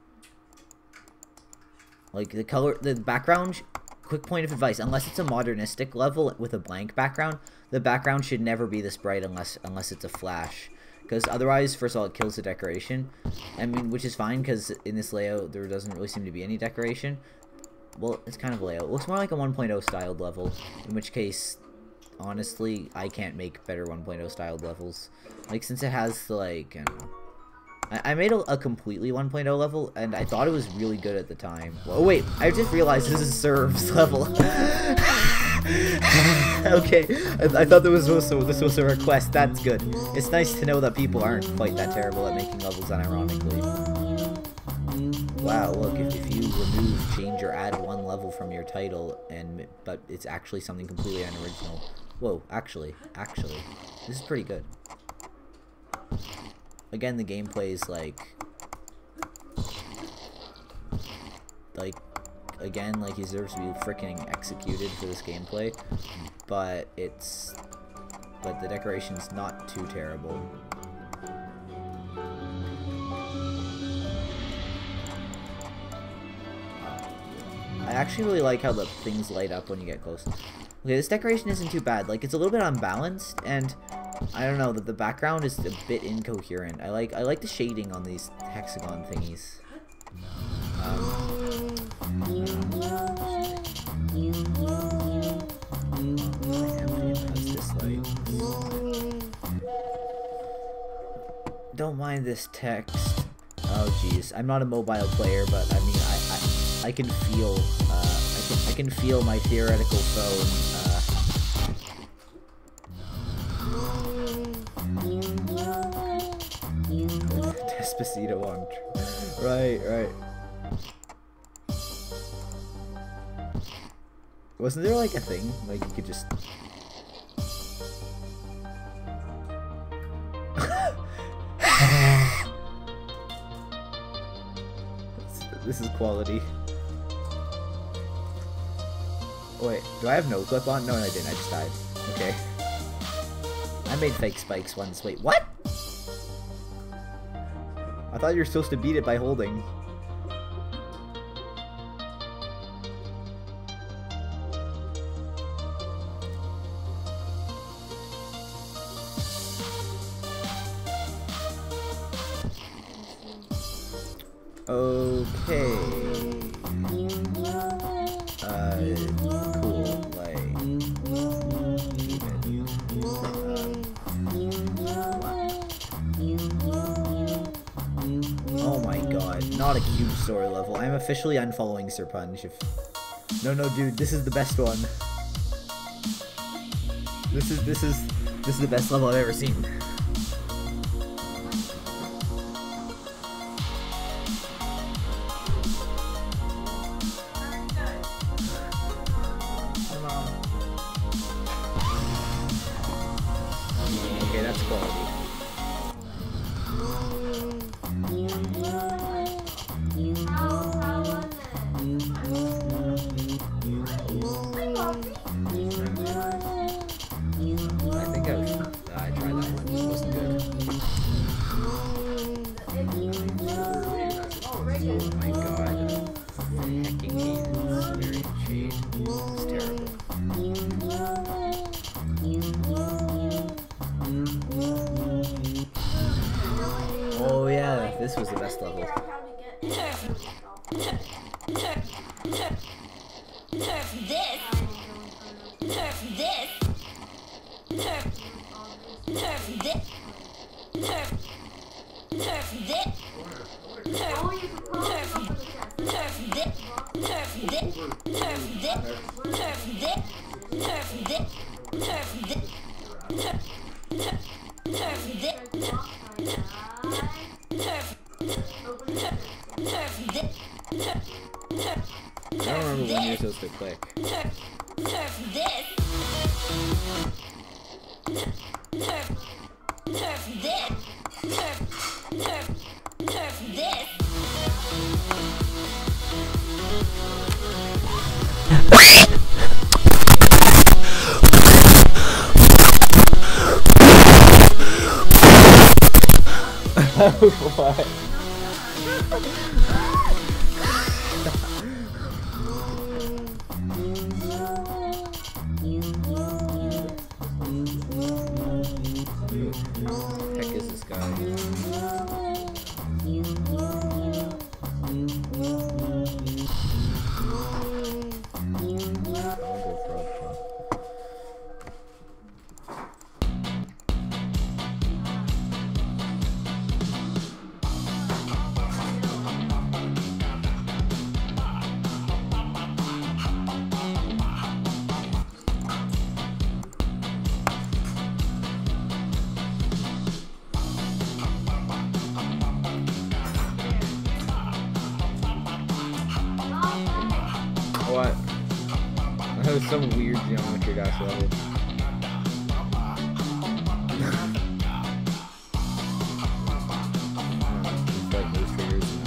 Like the background, quick point of advice, unless it's a modernistic level with a blank background, the background should never be this bright unless it's a flash. Because otherwise, first of all, it kills the decoration. I mean, which is fine because in this layout, there doesn't really seem to be any decoration. Well, it's kind of a layout. It looks more like a 1.0 styled level, in which case... Honestly, I can't make better 1.0 styled levels. Like, since it has the, like, I don't know. I made a completely 1.0 level, and I thought it was really good at the time. Oh, wait, I just realized this is Serve's level. Okay, I thought this was a request. That's good. It's nice to know that people aren't quite that terrible at making levels unironically. Wow, look, if you remove, change, or add one level from your title, but it's actually something completely unoriginal. Whoa, actually, this is pretty good. Again, the gameplay is again, he deserves to be freaking executed for this gameplay, but the decoration's not too terrible. I actually really like how the things light up when you get close. Okay, this decoration isn't too bad. Like, it's a little bit unbalanced, and I don't know, the background is a bit incoherent. I like the shading on these hexagon thingies. Don't mind this text. Oh jeez, I'm not a mobile player, but I mean, I can feel, I can feel my theoretical phone. Despacito on. Right. Wasn't there like a thing like you could just? This is quality. Oh, wait, do I have no clip on? No, I didn't. I just died. Okay. I made fake spikes once. Wait, what? I thought you were supposed to beat it by holding. Okay. Cool. Like, oh my god, not a cube story level. I'm officially unfollowing Sir Punch. No, dude, this is the best one. This is the best level I've ever seen. Okay, that's quality. I think I tried that one. It wasn't good. Oh my god. I hecking hate this very shade. It's terrible. Oh yeah, this was the best level. I don't remember when you're supposed to click. What? Heck is this guy? What? That was some weird geometry dash level. Like those triggers and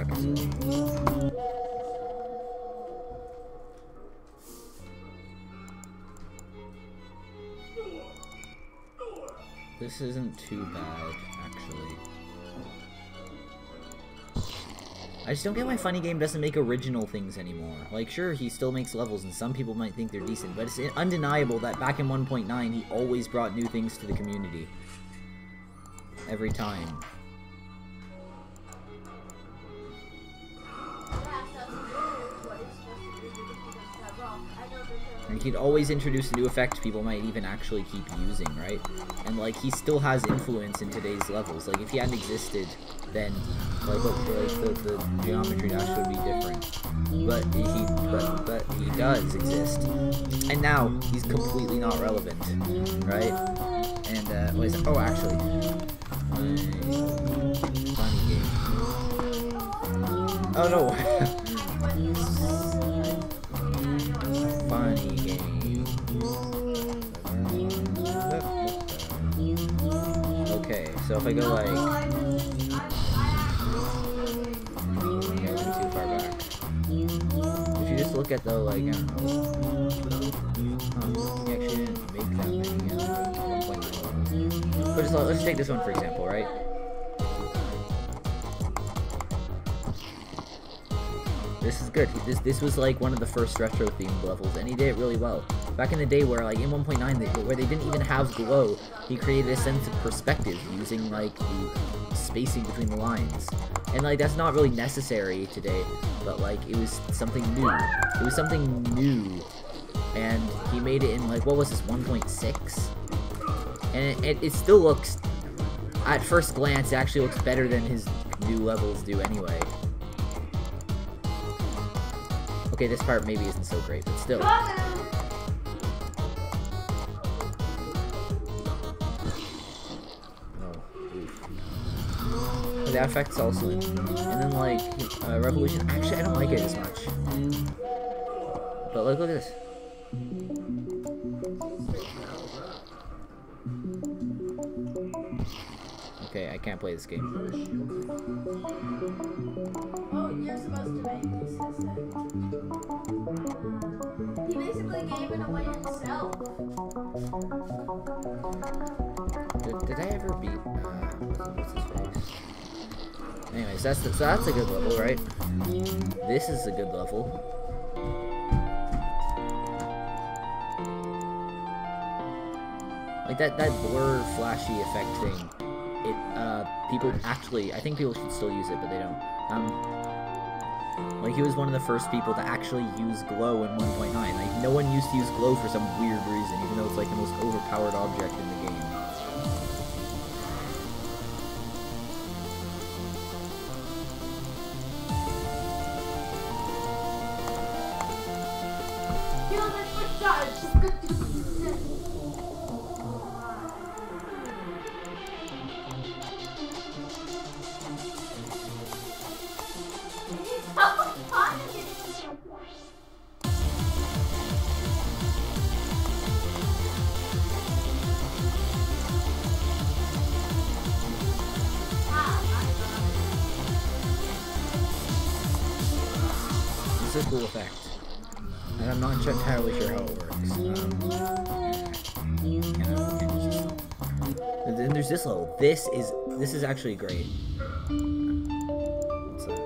back. This isn't too bad, actually. I just don't get why Funny Game doesn't make original things anymore. Like, sure, he still makes levels, and some people might think they're decent, but it's undeniable that back in 1.9, he always brought new things to the community. Every time. And he'd always introduce a new effect people might even actually keep using, right? And like, he still has influence in today's levels. Like, if he hadn't existed, then like the geometry dash would be different. But he does exist. And now he's completely not relevant, right? And what is it? Oh, actually, Funny Game. Oh no. Funny Game. Okay, so if I go like... Okay, I'm too far back. If you just look at the, like, I don't know... He actually didn't make that many again. 1.9. But let's just take this one for example, right? This is good. This was like one of the first retro themed levels, and he did it really well. Back in the day where like in 1.9 where they didn't even have glow, he created a sense of perspective using like the spacing between the lines. And like that's not really necessary today, but like it was something new. It was something new. And he made it in like, what was this, 1.6? And it still looks, at first glance, it actually looks better than his new levels do anyway. Okay, this part maybe isn't so great, but still. Oh, that effect's also in. And then, like, Revolution. Actually, I don't like it as much. But, like, look at this. Okay, I can't play this game. Oh, you're supposed to make this. He basically gave it away himself. Did I ever beat... what's his face? Anyways, so that's a good level, right? This is a good level. Like that blur flashy effect thing. People actually, I think people should still use it, but they don't. Like, he was one of the first people to actually use glow in 1.9. Like, no one used to use glow for some weird reason, even though it's like the most overpowered object in the game. It's a cool effect, and I'm not entirely sure how it works. And then there's this level. This is actually great. What's that?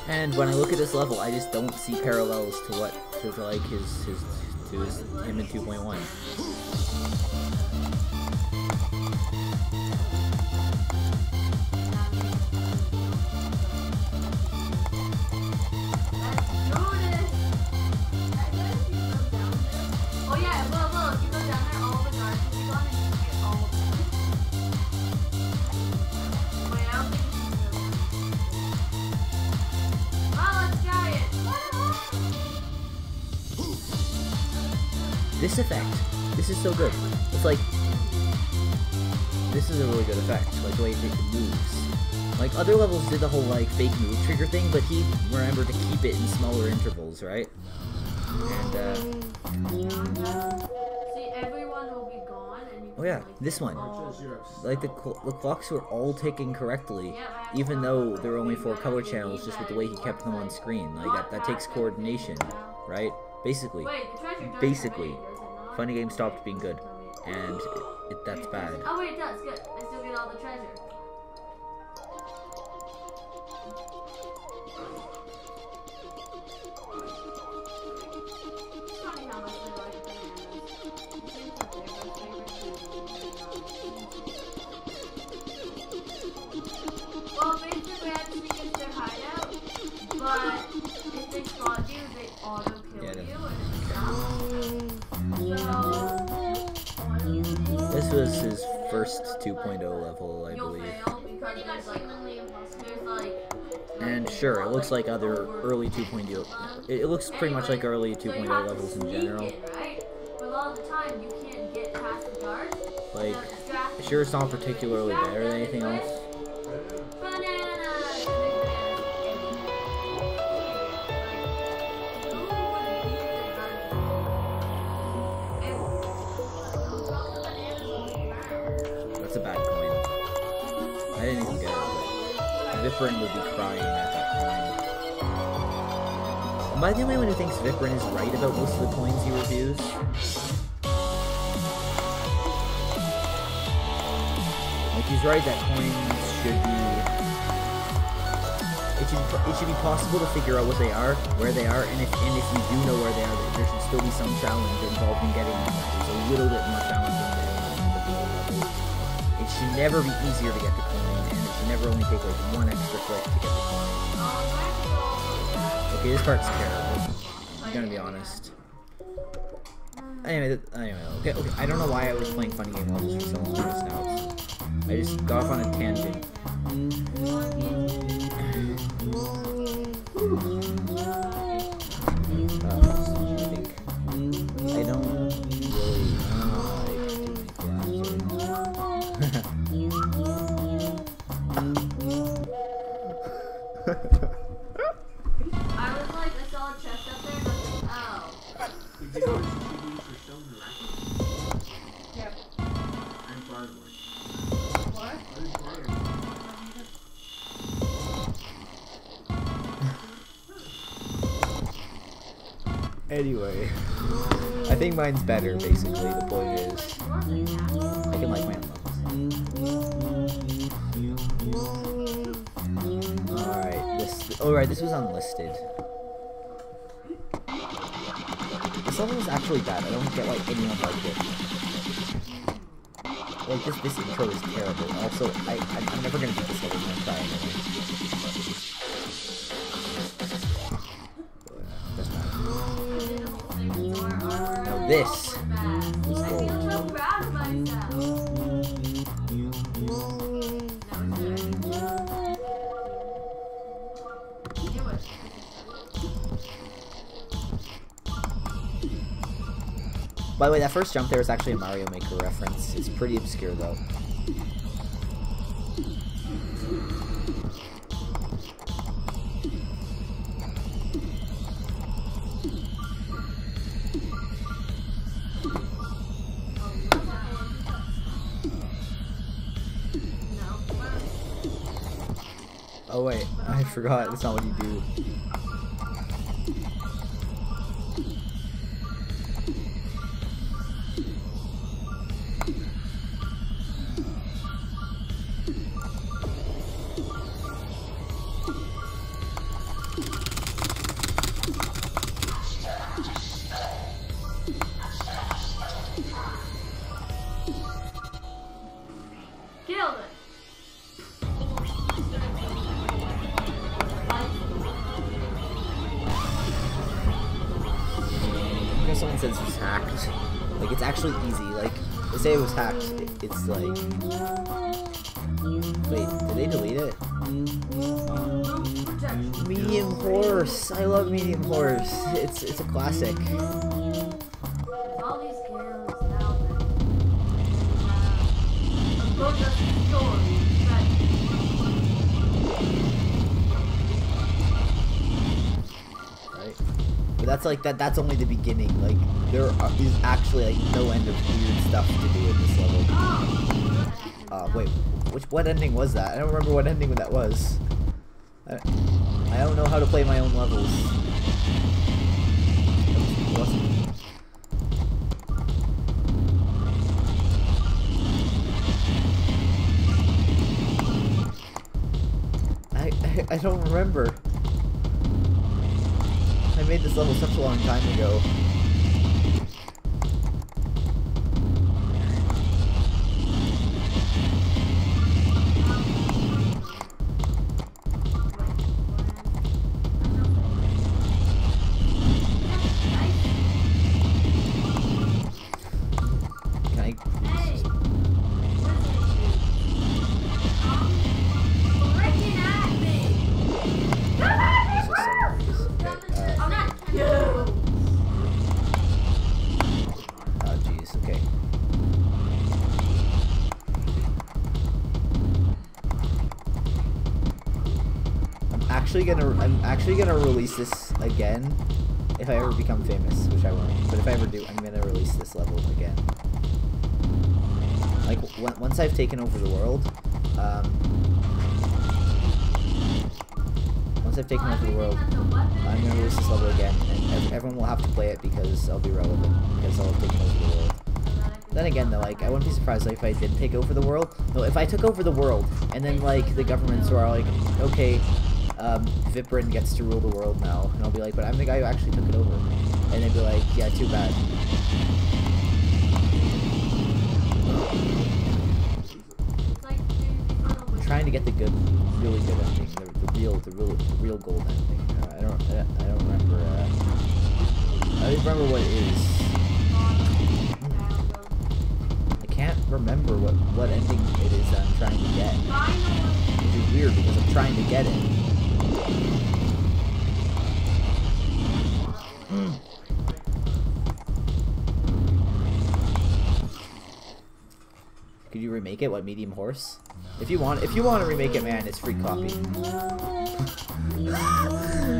And when I look at this level, I just don't see parallels to him in 2.1. Oh yeah, look, you go down there, all the guards will be gone and you get all of them. This effect. This is so good. It's like, this is a really good effect, like the way it moves. Like, other levels did the whole, like, fake move trigger thing, but he remembered to keep it in smaller intervals, right? And, See, everyone will be gone, and you can, oh yeah, like, this one. Like, the clocks were all ticking correctly, Yeah, even though there were only 4 color channels, just with the way he kept them on screen. Like, that takes coordination, right? Basically. Wait, the treasure does Basically. remain, does it not? Funny Game stopped being good, and that's bad. Oh wait, it does. Good. I still get all the treasure. It's funny how much they like bananas. I think that they're my favorite food. Well, basically, I think it's their hideout, but if they spot you, they auto kill you, and it's so. This was his first 2.0 level, I You'll believe. fail because there's like And sure, it looks like other early 2.0. It looks pretty much like early 2.0 levels in general. Right? But a lot of the time you can't get past the guards. Like, sure, it's not particularly better than anything else. That's a bad coin. I didn't even get it, but Viprin would be crying at that point. Am I the only one who thinks Viprin is right about most of the coins he reviews? Like, he's right that coins should be... It should be possible to figure out what they are, where they are, and if you do know where they are, there should still be some challenge involved in getting them. There's a little bit more challenge in getting them. It should never be easier to get the coin, and it should never only take like one extra click to get the coin. Okay, this part's terrible. I'm gonna be honest. Anyway, okay, I don't know why I was playing funny game levels for so long just now. I just got off on a tangent. I don't really like doing collabs. I was like, I saw a chest up there, and I was like, oh. Did you use your stone racket? Yep. I'm borrowing one. What? I was borrowing one. Anyway, I think mine's better, basically. The point is, I can like my own levels. Alright, this was unlisted. This level is actually bad. I don't get why anyone liked it. Like, this intro is terrible. Also, I'm never gonna beat this level. I'm gonna try anyway. Doesn't matter. Now this is I gold. feel so proud of myself. By the way, that first jump there is actually a Mario Maker reference. It's pretty obscure, though. Oh wait, I forgot. That's not what you do. Killed it. Because someone says it's hacked. Like, it's actually easy. Like, they say it was hacked. It's like... Wait, did they delete it? Medium Horse! I love Medium Horse. It's a classic. All these that's like that's only the beginning. Like there is actually like no end of weird stuff to do in this level. Wait, what ending was that? I don't remember what ending that was. I don't know how to play my own levels. I don't remember. I made this level such a long time ago. I'm actually gonna release this again if I ever become famous, which I won't. But if I ever do, I'm gonna release this level again. Like once I've taken over the world, I'm gonna release this level again, and everyone will have to play it because I'll be relevant because I'll have taken over the world. Then again, though, like I wouldn't be surprised if I did take over the world. No, if I took over the world and then like the governments are like, okay. Viprin gets to rule the world now, and I'll be like, but I'm the guy who actually took it over, and they'd be like, yeah, too bad. I'm trying to get the good, really good ending, the real gold ending. I don't remember. I don't remember what it is. I can't remember what ending it is that I'm trying to get, which is weird because I'm trying to get it. Could you remake it? What, medium horse? If you want to remake it, man, it's free copy.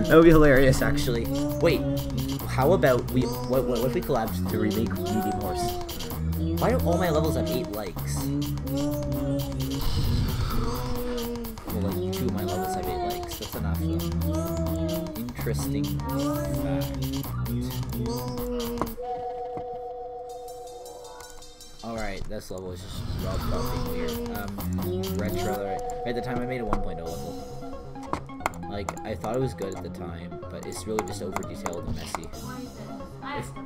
That would be hilarious, actually. Wait, how about what if we collabed to remake medium horse? Why do all my levels have 8 likes? Well, like 2 of my levels have 8 likes. That's enough, though. Interesting fact. Alright, this level is just rough being weird. Retro, right at the time I made a 1.0 level. Like, I thought it was good at the time, but it's really just over-detailed and messy.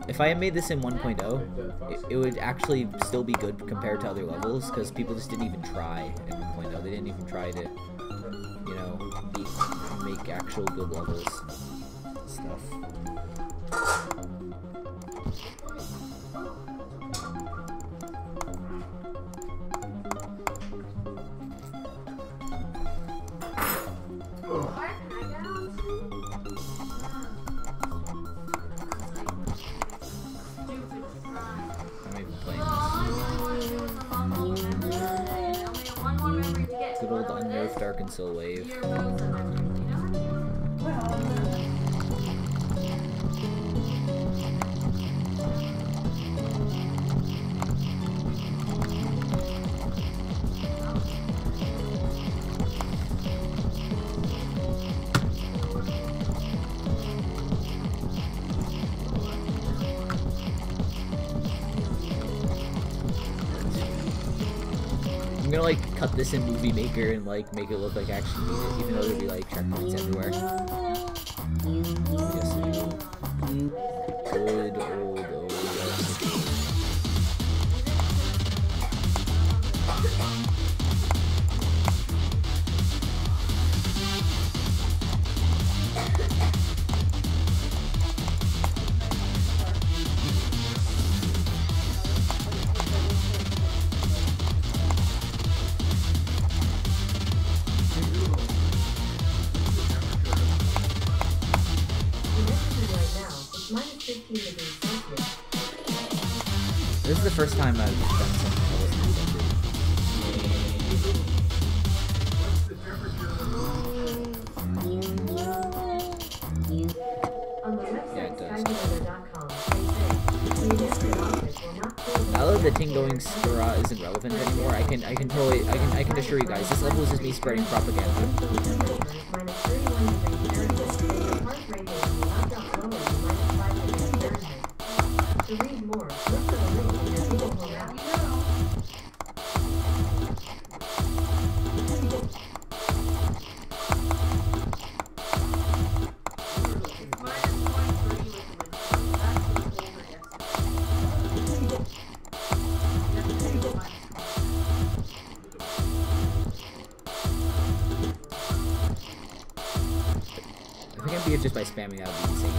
If I had made this in 1.0, it would actually still be good compared to other levels, because people just didn't even try in 1.0. They didn't even try to, you know, make actual good levels and stuff. Good old unnerved Arkansas wave. I'm gonna like cut this in Movie Maker and like make it look like I actually need it, even though there'll be like checkpoints everywhere. Yes, good old This is the first time I've done something that wasn't intended. Yeah, it does. saying going isn't relevant anymore, I can assure you guys, this level is just me spreading propaganda. To read more, look for the link in your Google Home app. If I can beat it just by spamming, that would be insane.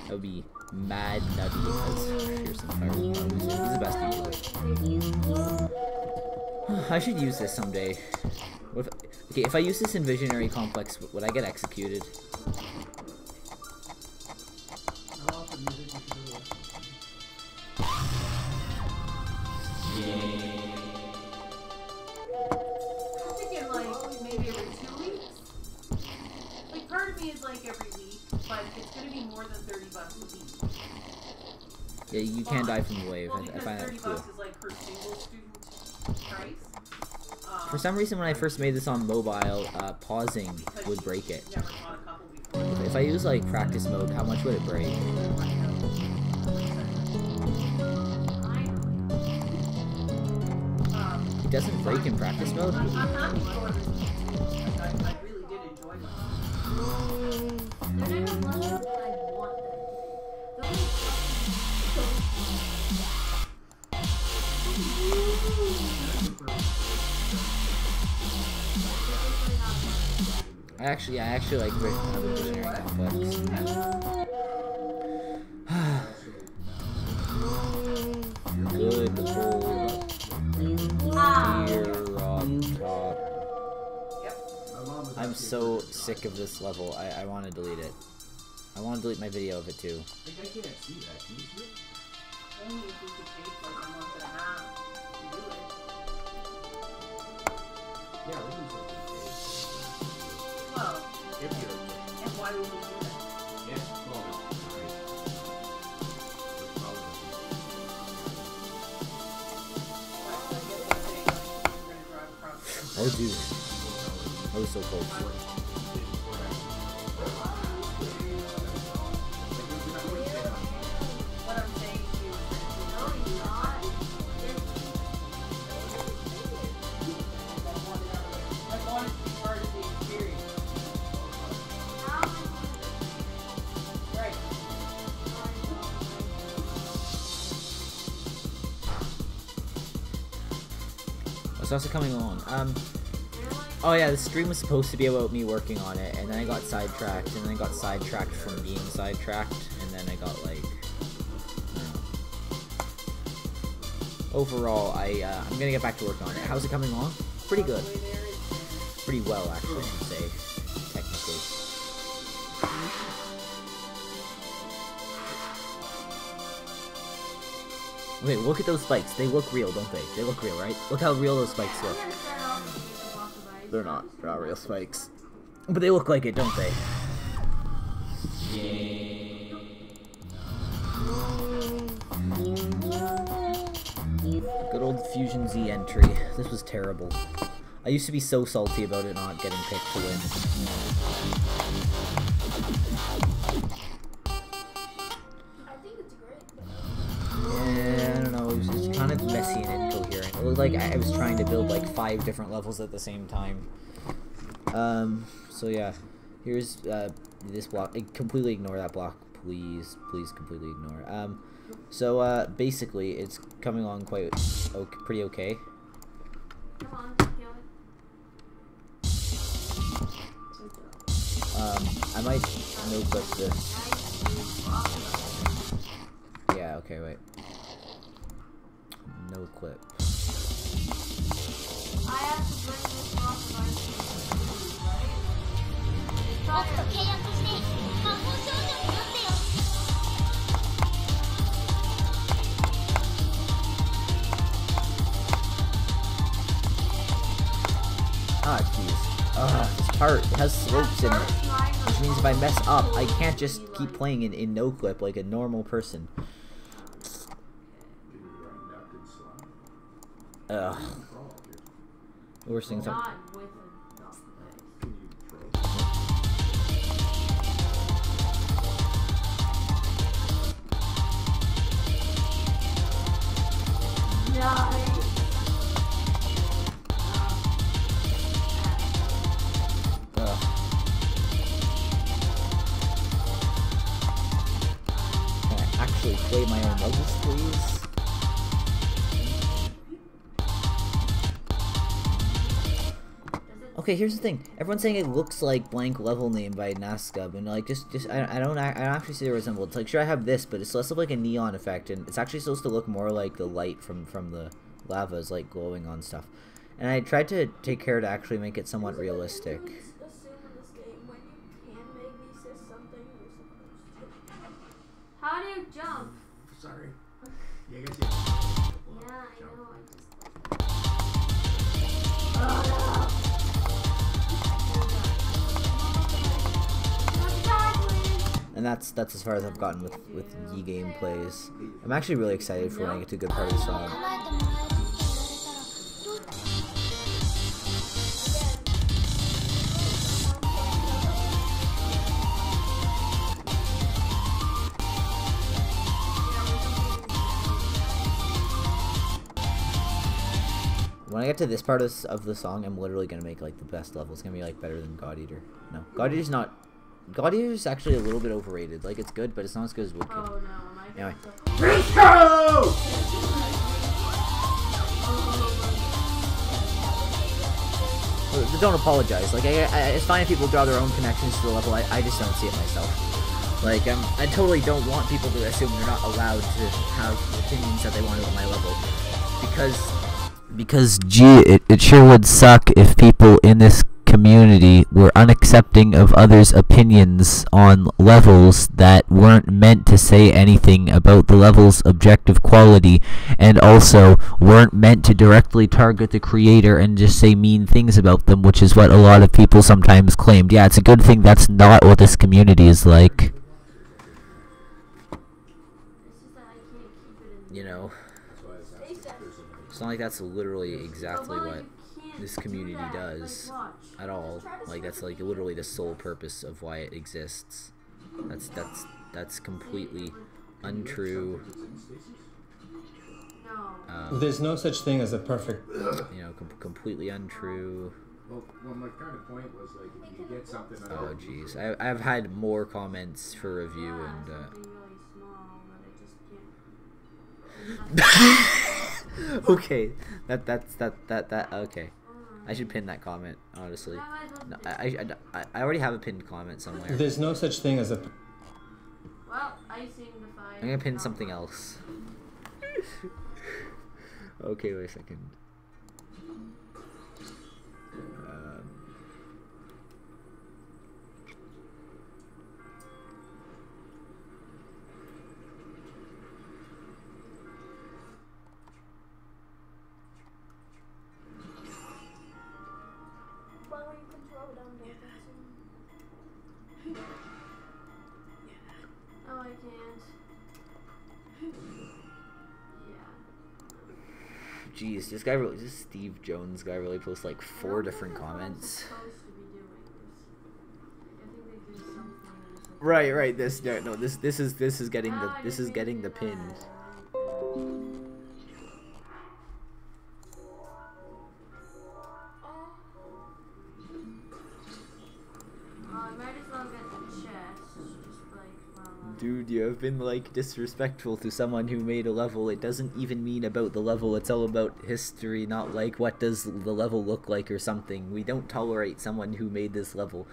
That would be mad nutty because Fearsome Fire he's the best YouTuber. I should use this someday. What if, okay, if I use this in Visionary Complex, would I get executed? I'm thinking like maybe every 2 weeks. Like part of me is like every week, but it's gonna be more than $30 a week. Yeah, you can't die from the wave. Well, I because find that $30 cool. is like per single student price. For some reason, when I first made this on mobile, pausing would break it. Never taught a couple before. If I use like practice mode, how much would it break? It doesn't break in practice mode? I'm happy for this. I really did enjoy it. They're not as much as I want them I actually like Visionary Complex. Good old here on top. I'm so sick of this level. I want to delete it. I want to delete my video of it too. I can't see that. Can you see it? Only if we could take like a month and a half to do it. Yeah, we can totally Well, take it. and why would we do that? Yeah, well, that's great. Oh dude. That was so cold. What I'm saying to you is no, you're not. I want it to be part of the experience. Right. What's also coming along? Oh yeah, the stream was supposed to be about me working on it, and then I got sidetracked, and then I got sidetracked from being sidetracked, and then I got like, I don't know. Overall, I'm gonna get back to work on it. How's it coming along? Pretty good. Pretty well, actually, I should say, technically. Wait, look at those spikes. They look real, don't they? They look real, right? Look how real those spikes look. They're not real spikes. But they look like it, don't they? Good old Fusion Z entry. This was terrible. I used to be so salty about it not getting picked to win. Yeah, I don't know, it was kind of messy and incoherent. It looked like I was trying to build like 5 different levels at the same time. So yeah, here's this block. Completely ignore that block, please. Please completely ignore. So basically, it's coming along quite pretty okay. Come on, kill it. I might no clip this. Yeah, okay, wait. No clip. I have to bring this block of ice cream, right? Ah, jeez. This part has slopes in it. Which means if I mess up, I can't just keep playing in no clip like a normal person. Ugh. The worst things. Not with a dog face. Nice. Can I actually play my own levels, please? Okay, here's the thing. Everyone's saying it looks like blank level name by Nascub, and like I don't actually see the resemblance. Like, sure, I have this, but it's less of like a neon effect, and it's actually supposed to look more like the light from the lava is like glowing on stuff. And I tried to take care to actually make it somewhat realistic. How do you jump? Sorry. Yeah, I guess you. Yeah, I know. Oh no! And that's as far as I've gotten with Yi gameplays. I'm actually really excited for when I get to a good part of the song. When I get to this part of the song, I'm literally gonna make like the best level. It's gonna be like better than God Eater. No, God Eater's not. God Eater's actually a little bit overrated. Like, it's good, but it's not as good as Woodkid. Oh no, am I Anyway. Don't apologize. Like, it's fine if people draw their own connections to the level. I just don't see it myself. Like, I totally don't want people to assume they're not allowed to have opinions that they want about my level. Because gee, it sure would suck if people in this community were unaccepting of others' opinions on levels that weren't meant to say anything about the level's objective quality, and also weren't meant to directly target the creator and just say mean things about them, which is what a lot of people sometimes claimed. Yeah, it's a good thing that's not what this community is like. You know, it's not like that's literally exactly what this community does at all. Like, that's like literally the sole purpose of why it exists. That's completely untrue. There's no such thing as a perfect. You know, completely untrue. Well, my kind of point was like, if you get something. Oh jeez, I've had more comments for review and. Okay, that okay. I should pin that comment, honestly. No, I already have a pinned comment somewhere. There's no such thing as a. Well, icing the fire. I'm gonna pin something else. Okay, wait a second. Oh, I can't. Yeah. Jeez, this Steve Jones guy really posts like 4 different comments. Right. This is getting the pin. Dude, you have been like disrespectful to someone who made a level. It doesn't even mean about the level, it's all about history, not like what does the level look like or something. We don't tolerate someone who made this level.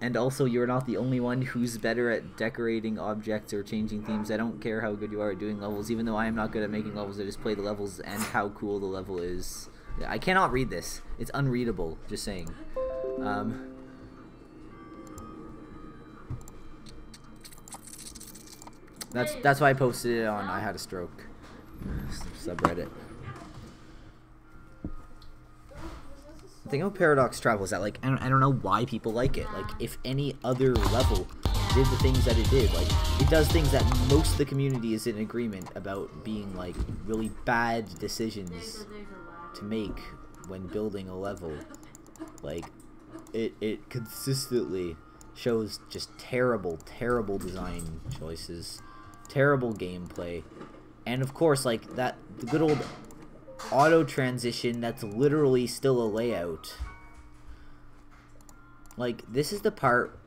And also, you're not the only one who's better at decorating objects or changing themes. I don't care how good you are at doing levels, even though I am not good at making levels. I just play the levels and how cool the level is. I cannot read this. It's unreadable, just saying. That's why I posted it on I Had a Stroke subreddit. The thing about Paradox Travel is that, like, I don't know why people like it. Like, if any other level did the things that it did, like, it does things that most of the community is in agreement about being, like, really bad decisions. to make when building a level. Like, it consistently shows just terrible design choices, terrible gameplay, and of course, like, the good old auto transition that's literally still a layout. Like, this is the part.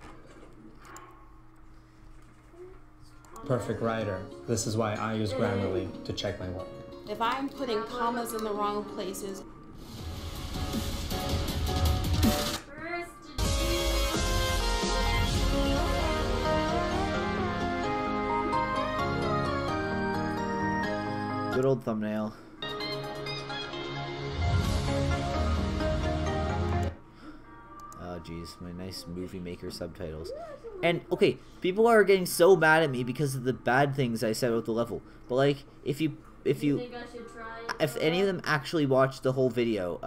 Perfect writer. This is why I use Grammarly to check my work. If I'm putting commas in the wrong places. Good old thumbnail. Oh jeez, my nice movie maker subtitles. And okay, people are getting so mad at me because of the bad things I said about the level. But like, if any of them actually watched the whole video,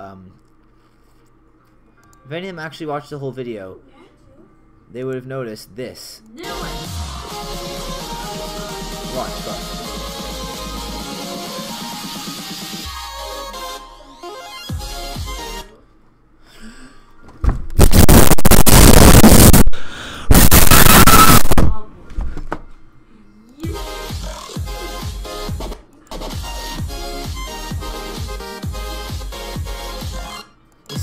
they would have noticed this. Watch.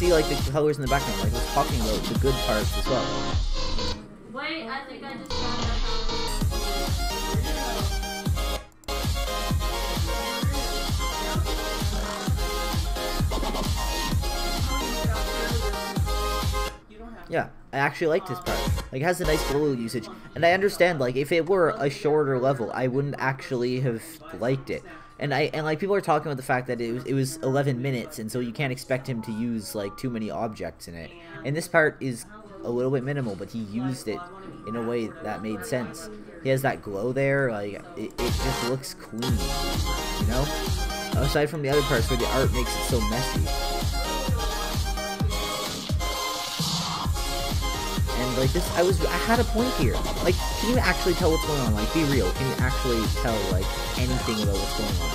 Like the colors in the background, like I was talking about the good parts as well. Wait, I think I just found out Yeah, I actually liked this part. Like, it has a nice glow usage, and I understand, like, if it were a shorter level, I wouldn't actually have liked it. And like, people are talking about the fact that it was 11 minutes, and so you can't expect him to use like too many objects in it. And this part is a little bit minimal, but he used it in a way that made sense. He has that glow there, like it just looks clean, you know? Aside from the other parts where the art makes it so messy. And like this, I had a point here. Like, can you actually tell what's going on? Like, be real. Can you actually tell like anything about what's going on?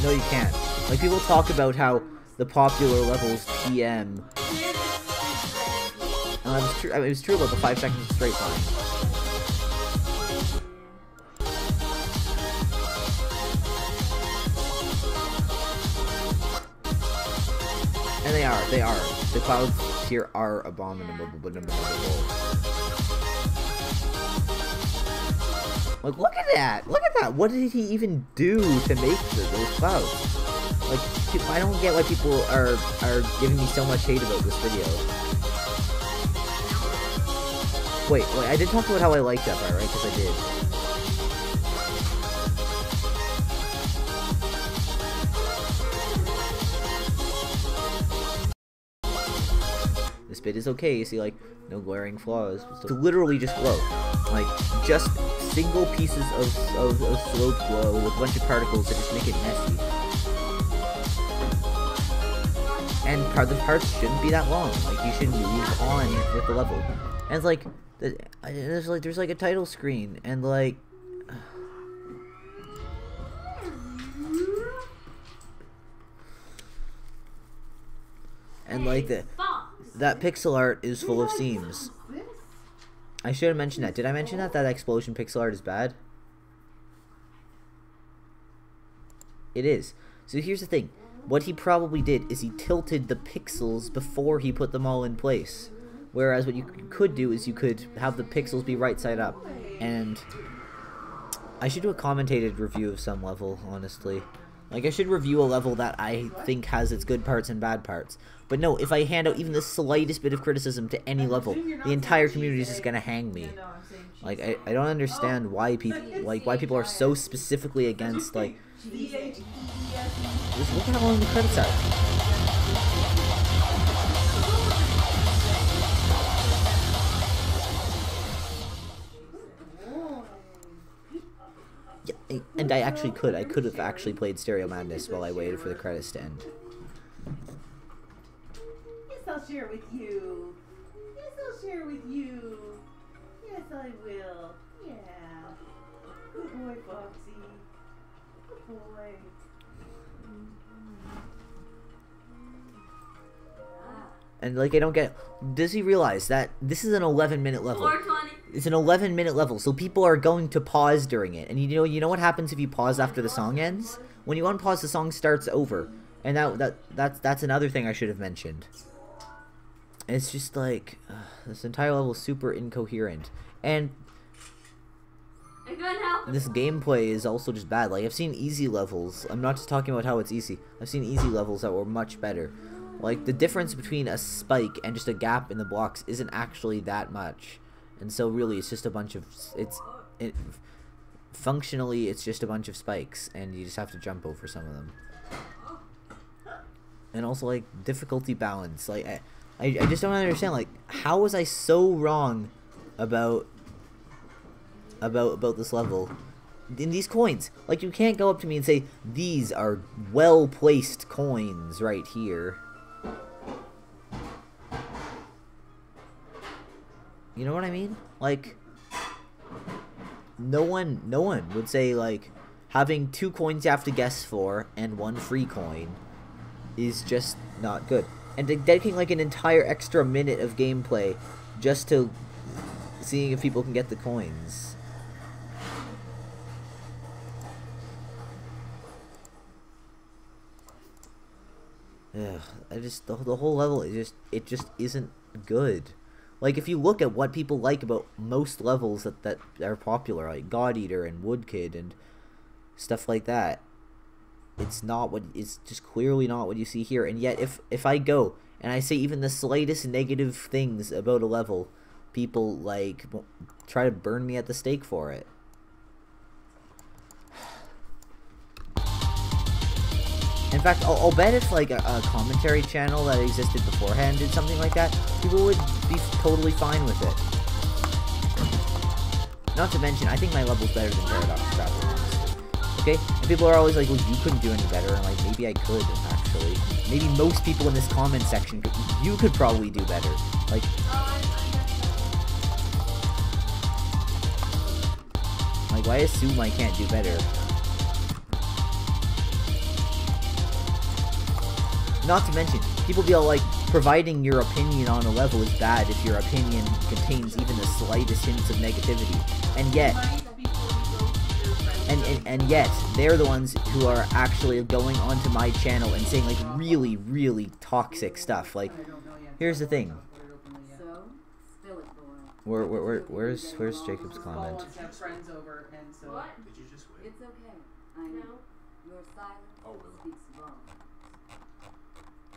No, you can't. Like, people talk about how the popular levels TM. And it was true about the 5 seconds of straight line. And they are. The clouds here are abominable. Like, look at that! Look at that! What did he even do to make those clouds? Like, I don't get why people are giving me so much hate about this video. Wait, I did talk about how I liked that part, right? Because I did. This bit is okay, you see, like, no glaring flaws. It's literally just glow. Like, just single pieces of sloped glow with a bunch of particles that just make it messy. And the parts shouldn't be that long. Like, you should move on with the level. And it's like, there's like a title screen, and like... And like that pixel art is full of seams. I should have mentioned that. Did I mention that explosion pixel art is bad? It is. So here's the thing. What he probably did is he tilted the pixels before he put them all in place. Whereas what you could do is you could have the pixels be right side up. And I should do a commentated review of some level, honestly. Like, I should review a level that I think has its good parts and bad parts. But no, if I hand out even the slightest bit of criticism to any level, the entire community is just gonna hang me. Like, I don't understand why people are so specifically against, like... Just look at how long the credits are. Yeah, and I could have actually played Stereo Madness while I waited for the credits to end. Yes, I'll share with you. Yes, I'll share with you. Yes, I will. Yeah. Good boy, Foxy. Good boy. And like I don't get. Does he realize that this is an 11-minute level? 420. It's an 11-minute level, so people are going to pause during it. And you know what happens if you pause after the song ends? When you unpause, the song starts over. And that's another thing I should have mentioned. It's just like this entire level is super incoherent, and this gameplay is also just bad. Like I've seen easy levels. I'm not just talking about how it's easy. I've seen easy levels that were much better. Like the difference between a spike and just a gap in the blocks isn't actually that much, and so really it's just a bunch of functionally it's just a bunch of spikes, and you just have to jump over some of them. And also like difficulty balance, like I just don't understand, like, how was I so wrong about this level? In these coins, like, you can't go up to me and say, these are well-placed coins right here. You know what I mean? Like, no one would say, like, having 2 coins you have to guess for and 1 free coin is just not good. And dedicating like an entire extra minute of gameplay just to seeing if people can get the coins. Yeah, the whole level is it just isn't good. Like if you look at what people like about most levels that are popular, like God Eater and Wood Kid and stuff like that, it's just clearly not what you see here. And yet if I go and I say even the slightest negative things about a level, people like try to burn me at the stake for it. In fact, I'll bet if like a commentary channel that existed beforehand did something like that, people would be totally fine with it. Not to mention, I think my level's better than Paradox Travel. Okay? And people are always like, well, you couldn't do any better. And like, maybe I could, actually. Maybe most people in this comment section could. You could probably do better. Like, why assume I can't do better? Not to mention, people be all like, providing your opinion on a level is bad if your opinion contains even the slightest hints of negativity. And yet, and yet, they're the ones who are actually going onto my channel and saying like really, really toxic stuff. Like, here's the thing. Where's Jacob's comment? It's okay. I know. Your silence speaks volumes.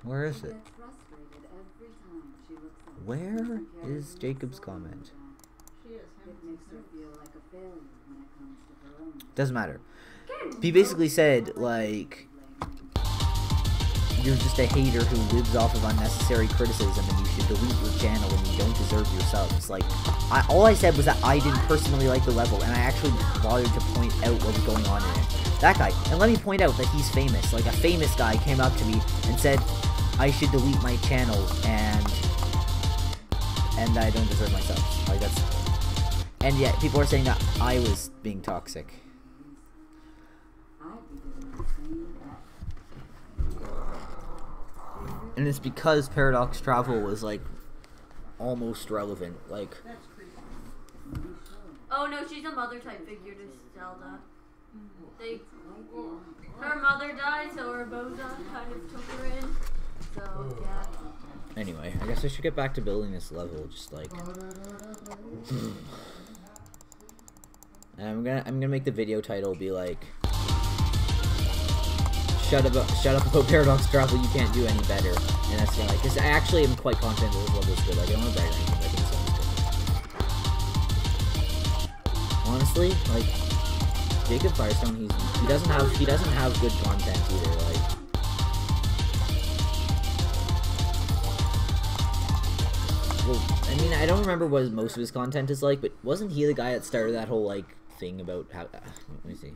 Where is it? Where is Jacob's comment? Doesn't matter. He basically said, like, you're just a hater who lives off of unnecessary criticism and you should delete your channel and you don't deserve your subs. Like, all I said was that I didn't personally like the level and I actually bothered to point out what was going on in it. That guy, and let me point out that he's famous. Like, a famous guy came up to me and said I should delete my channel and I don't deserve my subs. Like, that's... And yet, people are saying that I was being toxic. And it's because Paradox Travel was, like, almost relevant. Like... Oh no, she's a mother type figure to Zelda. Her mother died, so her Boza kind of took her in. So, yeah. Anyway, I guess I should get back to building this level, just like... And I'm gonna make the video title be like... Shut up about Paradox Travel, you can't do any better. And that's gonna, like, because I actually am quite confident that this level is good. Like, I don't want to brag or anything, but I think this level's good. Honestly, like, Jacob Firestone, he doesn't have good content either, like... Well, I mean, I don't remember what most of his content is like, but wasn't he the guy that started that whole, like, thing about how... let me see.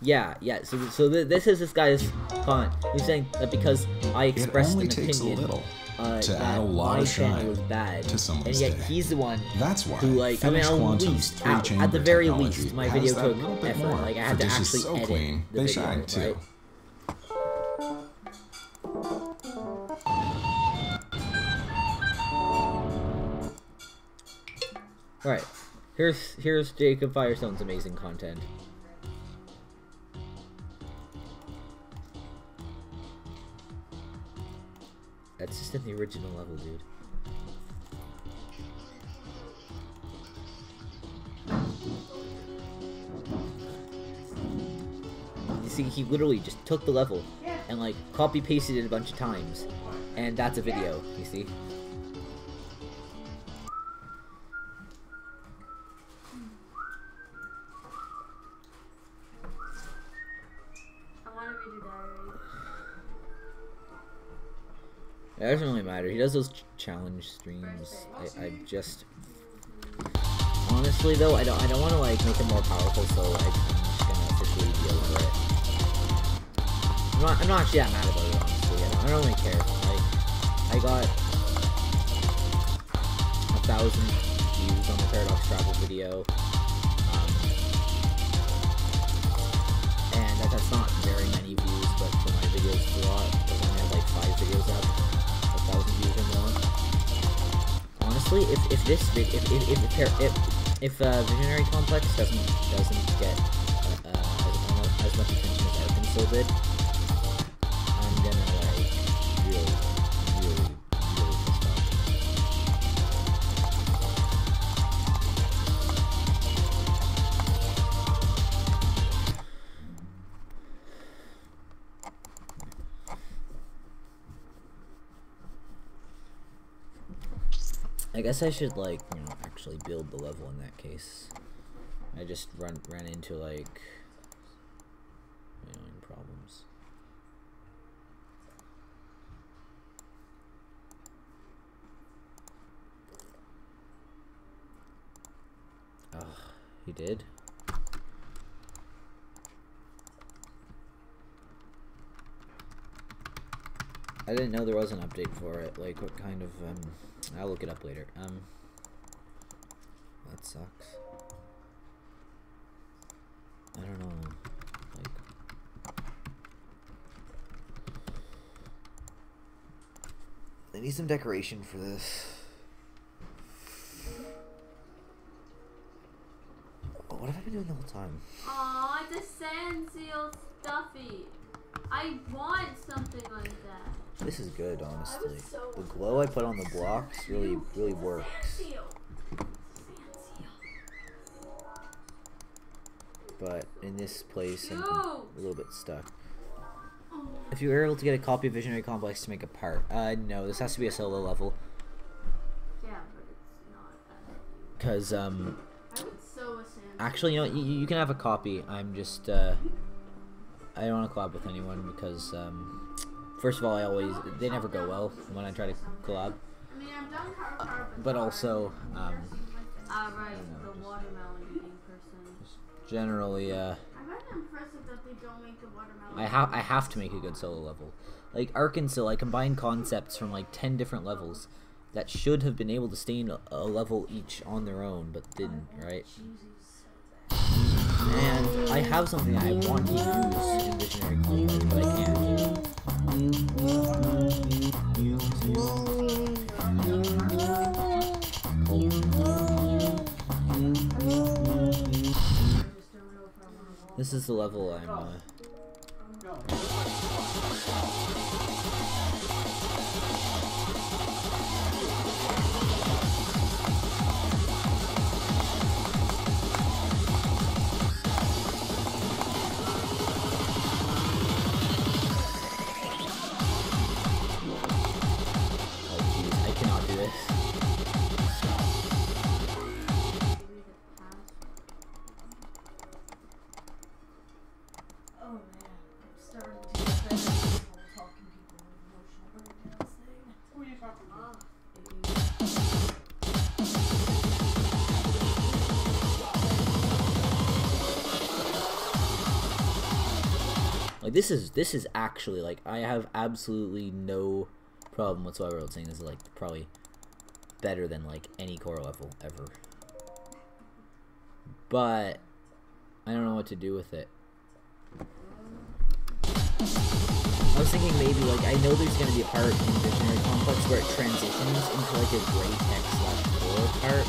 Yeah, so this is this guy's comment. He's saying that because I expressed an opinion... to add a lot of shine was bad, to someone's and yet day. he's the one That's why who, like, I mean, Phoenix at Quantum's least, three-chamber at the very technology least, my has video that took little bit effort. more. Like, I For had to dishes actually so edit clean, the they video, shine too. right? Alright, here's Jacob Firestone's amazing content. That's just in the original level, dude. You see, he literally just took the level and, like, copy-pasted it a bunch of times. And that's a video, you see? It doesn't really matter. He does those challenge streams. I just honestly though, I don't want to like make him more powerful, so I'm just gonna officially be over it. I'm not actually that mad about it, honestly. I don't really care. Like, I got 1,000 views on the Paradox Travel video, and that's not very many views, but for my videos it's a lot. Because I only have like 5 videos up. 1,000 views or more. Honestly, if Visionary Complex doesn't get as much attention as Arkansas did, I'm gonna like really pissed off. I guess I should, like, you know, actually build the level in that case. I just ran into, like, problems. Ugh, he did? I didn't know there was an update for it. Like, what kind of, I'll look it up later. That sucks. I don't know. Like, I need some decoration for this. Oh, what have I been doing the whole time? Aw, the sand seal stuffy. I want something like that. This is good, honestly. The glow I put on the blocks really works. But in this place, I'm a little bit stuck. If you were able to get a copy of Visionary Complex to make a part, no, this has to be a solo level. Yeah, but it's not. Cause I would sew a sand. actually, you know, you can have a copy. I'm just I don't want to collab with anyone because first of all, they never go well when I try to collab. I mean, I've done car, But also, right, the watermelon eating person. Generally, I find it impressive that they don't make the watermelon. I have to make a good solo level. Like Arkansas, I combined concepts from like 10 different levels that should have been able to stay in a level each on their own, but didn't, right? And I have something I want to use in Visionary Complex, but I can't. This is the level I'm this is actually, like, I have absolutely no problem with what I was saying is like probably better than like any core level ever. But I don't know what to do with it. I was thinking maybe like I know there's gonna be a part in Visionary Complex where it transitions into like a gray text/core part.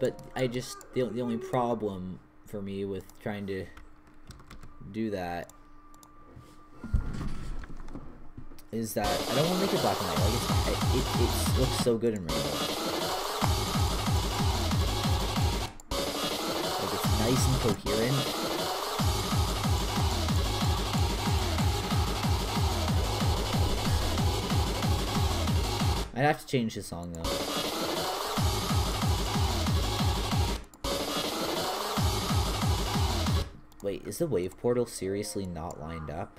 But I just the only problem for me with trying to do that is that I don't want to make it black and white. Like it looks so good in rainbow. Like it's nice and coherent. I'd have to change the song though. Wait, is the wave portal seriously not lined up?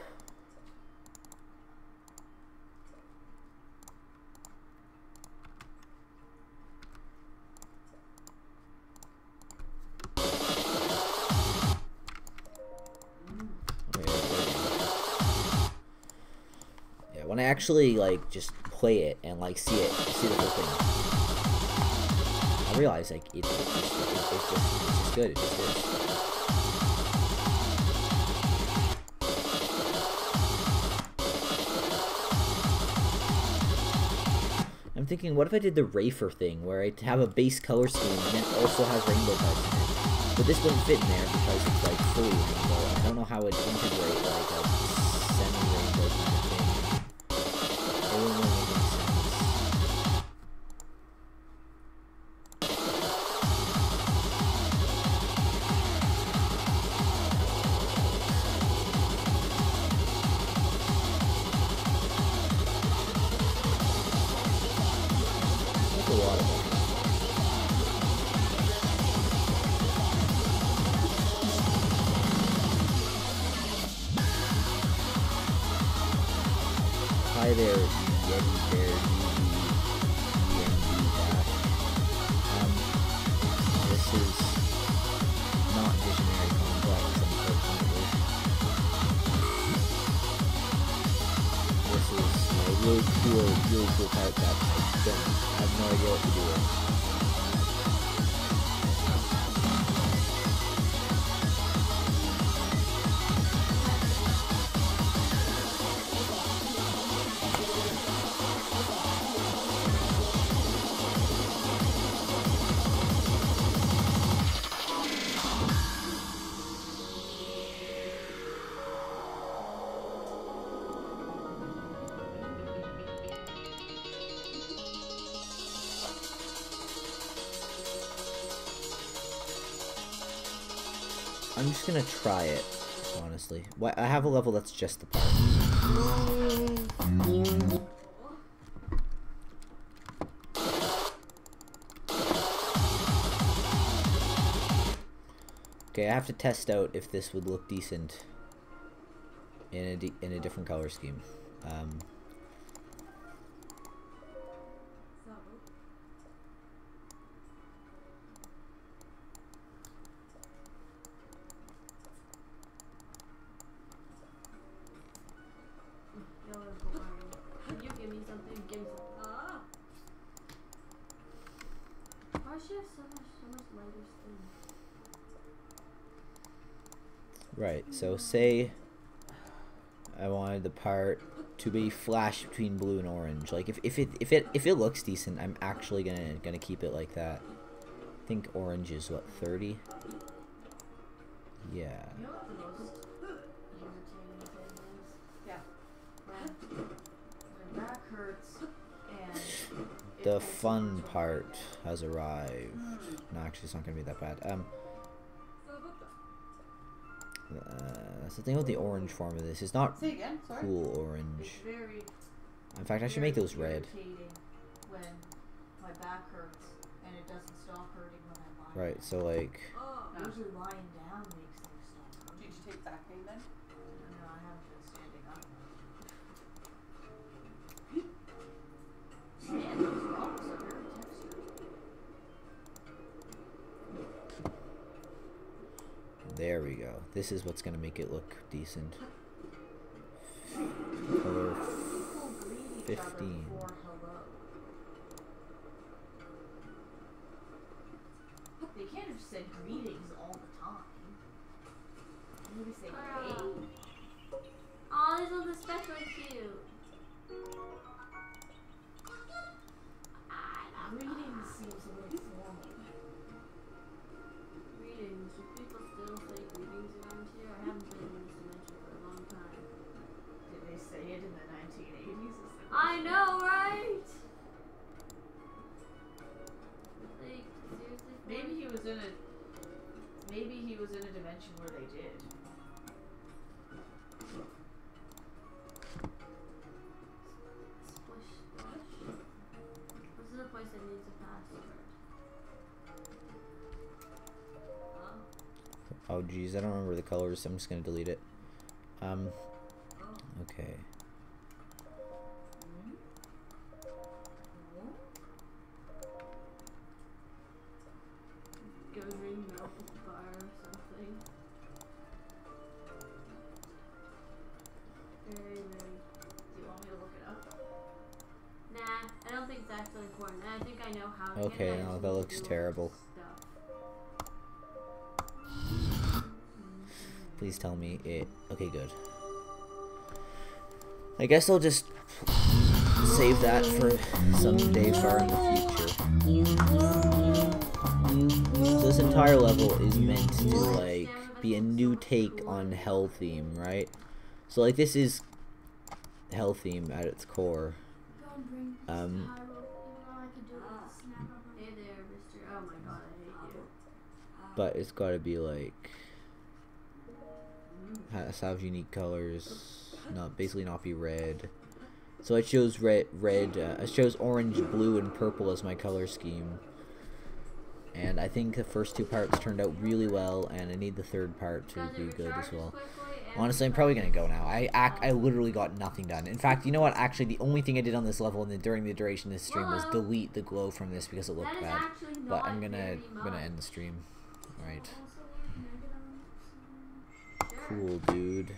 Yeah, when I actually like just play it and like see the whole thing, I realize like it's just good. It just is. I'm thinking, what if I did the Rafer thing, where I have a base color scheme and then also have rainbow parts in it? But this wouldn't fit in there because it's like fully rainbow, and I don't know how it'd integrate like a semi-rainbow kind of thing. It wouldn't really make any sense. That's a lot of money. Hi there, Yeti Bear, this is not Visionary Complex, unfortunately. This is a really cool part that I have no idea what to do with. I'm just gonna try it, honestly. I have a level that's just the part. Okay, I have to test out if this would look decent in a different color scheme. Can you give me something? Give me something. Ah! Why is she have so much lighter skin? Right, so say I wanted the part to be flashed between blue and orange. Like if it looks decent, I'm actually gonna keep it like that. I think orange is what, 30? Yeah. You know what the most irritating thing is? Yeah. My back hurts and The fun part has arrived. No, actually it's not gonna be that bad. That's the thing with the orange form of this. It's not Say again, sorry? cool orange. It's very, In fact, I should make those red. irritating when my back hurts and it doesn't stop hurting when I lie Right, so like Usually lying down makes things stop hurting. Did you take back pain then? No, I haven't been standing up. Man, those rocks are very textured. there we go. This is what's gonna make it look decent. Color 15. They can't have said greetings all the time. Maybe say hey. Oh, these are especially cute. Greetings seems a little formal. Greetings. Do people still say greetings around here? I haven't been in this dimension for a long time. Did they say it in the 1980s? I know, right? Like, seriously? Maybe he was in a dimension where they did. Splish, splash. This is a place that needs a password. Oh geez, I don't remember the colors, so I'm just gonna delete it. Okay. Ring milk bar or something. Very. Do you want me to look it up? Nah, I don't think it's actually important. I think I know how to Okay, get it. no, that looks terrible. Please tell me it. Okay, good. I guess I'll just save that for someday far in the future. So this entire level is meant to like be a new take on Hell theme, right? So like this is Hell theme at its core. Hey there, mister. Oh my god, I hate you. But it's gotta be like have unique colors, basically not be red. So I chose I chose orange, blue, and purple as my color scheme. And I think the first two parts turned out really well, and I need the third part to be good as well. Honestly, I'm probably gonna go now. I literally got nothing done. In fact, you know what? Actually, the only thing I did on this level and during the duration of this stream was delete the glow from this because it looked bad. But I'm gonna end the stream. Right. Cool, dude.